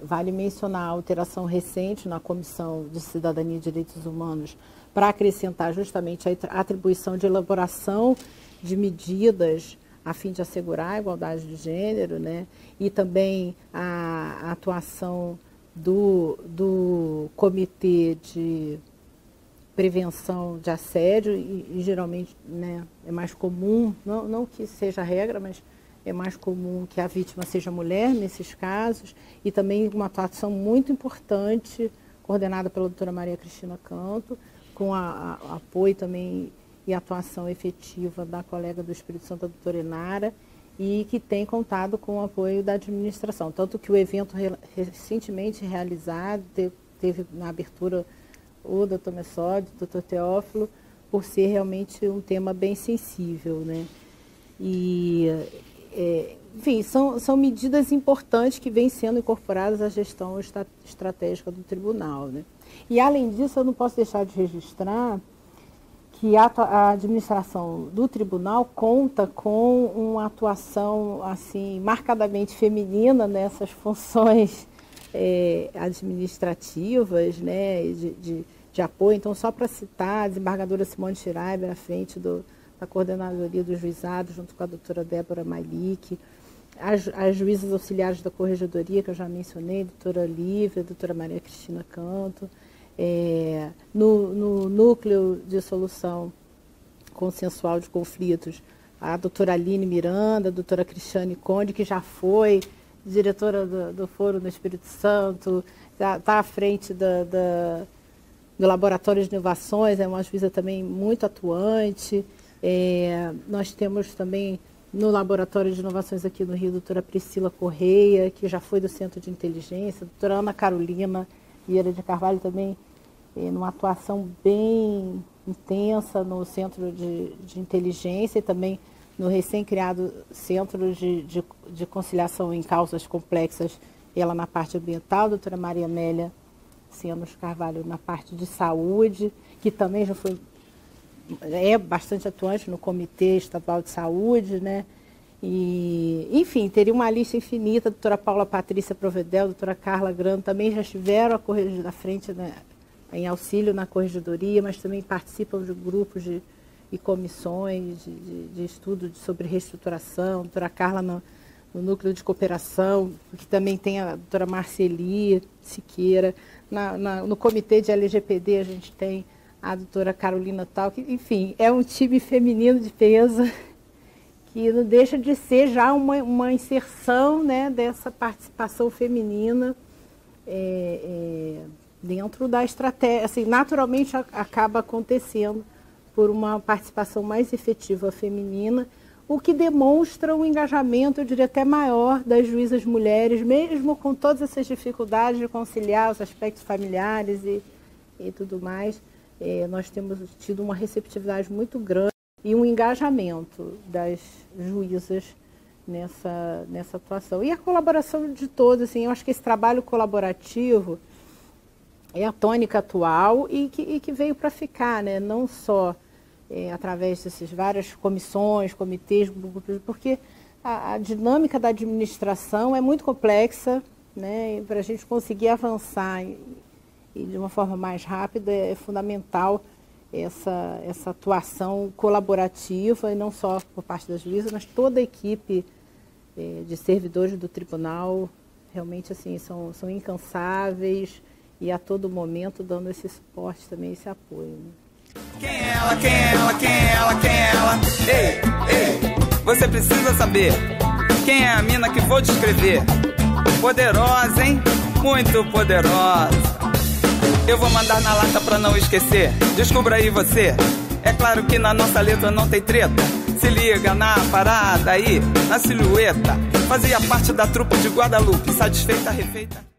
vale mencionar a alteração recente na Comissão de Cidadania e Direitos Humanos para acrescentar justamente a atribuição de elaboração de medidas a fim de assegurar a igualdade de gênero, né? E também a atuação do Comitê de Prevenção de Assédio, e geralmente, né, é mais comum, não que seja a regra, mas é mais comum que a vítima seja mulher nesses casos, e também uma atuação muito importante, coordenada pela doutora Maria Cristina Canto, com apoio também e atuação efetiva da colega do Espírito Santo, a doutora Enara, e que tem contado com o apoio da administração. Tanto que o evento recentemente realizado teve na abertura o doutor Messode, o doutor Teófilo, por ser realmente um tema bem sensível, né? E, enfim, são medidas importantes que vêm sendo incorporadas à gestão estratégica do tribunal, né? E, além disso, eu não posso deixar de registrar que a administração do tribunal conta com uma atuação assim marcadamente feminina nessas funções administrativas, né, de apoio. Então, só para citar, a desembargadora Simone Schreiber à frente da coordenadoria do juizado, junto com a doutora Débora Malik, as juízas auxiliares da corregedoria, que eu já mencionei, a doutora Lívia, a doutora Maria Cristina Canto, no núcleo de solução consensual de conflitos, a doutora Aline Miranda, a doutora Cristiane Conde, que já foi diretora do Foro no Espírito Santo, está à frente do Laboratório de Inovações, é uma juíza também muito atuante. Nós temos também no Laboratório de Inovações aqui no Rio, a doutora Priscila Correia, que já foi do Centro de Inteligência, a doutora Ana Carolina Vieira de Carvalho também, numa atuação bem intensa no Centro de Inteligência e também no recém-criado Centro de Conciliação em Causas Complexas, ela na parte ambiental, a doutora Maria Amélia Senos Carvalho na parte de saúde, que também já é bastante atuante no Comitê Estadual de Saúde, né? E, enfim, teria uma lista infinita. A doutora Paula Patrícia Provedel, a doutora Carla Grano também já estiveram à frente, né, em auxílio na corregedoria, mas também participam de grupos e comissões de estudo sobre reestruturação. A doutora Carla no núcleo de cooperação, que também tem a doutora Marceli Siqueira. No comitê de LGPD a gente tem a doutora Carolina Tal, que, enfim, é um time feminino de peso que não deixa de ser já uma inserção, né, dessa participação feminina dentro da estratégia. Assim, naturalmente acaba acontecendo por uma participação mais efetiva feminina, o que demonstra um engajamento, eu diria até maior, das juízas mulheres, mesmo com todas essas dificuldades de conciliar os aspectos familiares e tudo mais. Nós temos tido uma receptividade muito grande e um engajamento das juízas nessa atuação. E a colaboração de todos, assim, eu acho que esse trabalho colaborativo é a tônica atual e que veio para ficar, né? Não só através dessas várias comissões, comitês, porque a dinâmica da administração é muito complexa, né? Para a gente conseguir avançar e de uma forma mais rápida é fundamental essa atuação colaborativa, e não só por parte das juízas, mas toda a equipe de servidores do tribunal realmente assim, são incansáveis e a todo momento dando esse suporte também, esse apoio. Né? Quem é ela? Quem é ela? Quem é ela? Quem é ela? Ei, você precisa saber quem é a mina que vou descrever. Poderosa, hein? Muito poderosa. Eu vou mandar na lata pra não esquecer. Descubra aí você. É claro que na nossa letra não tem treta. Se liga na parada aí, na silhueta. Fazia parte da trupe de Guadalupe, satisfeita, refeita.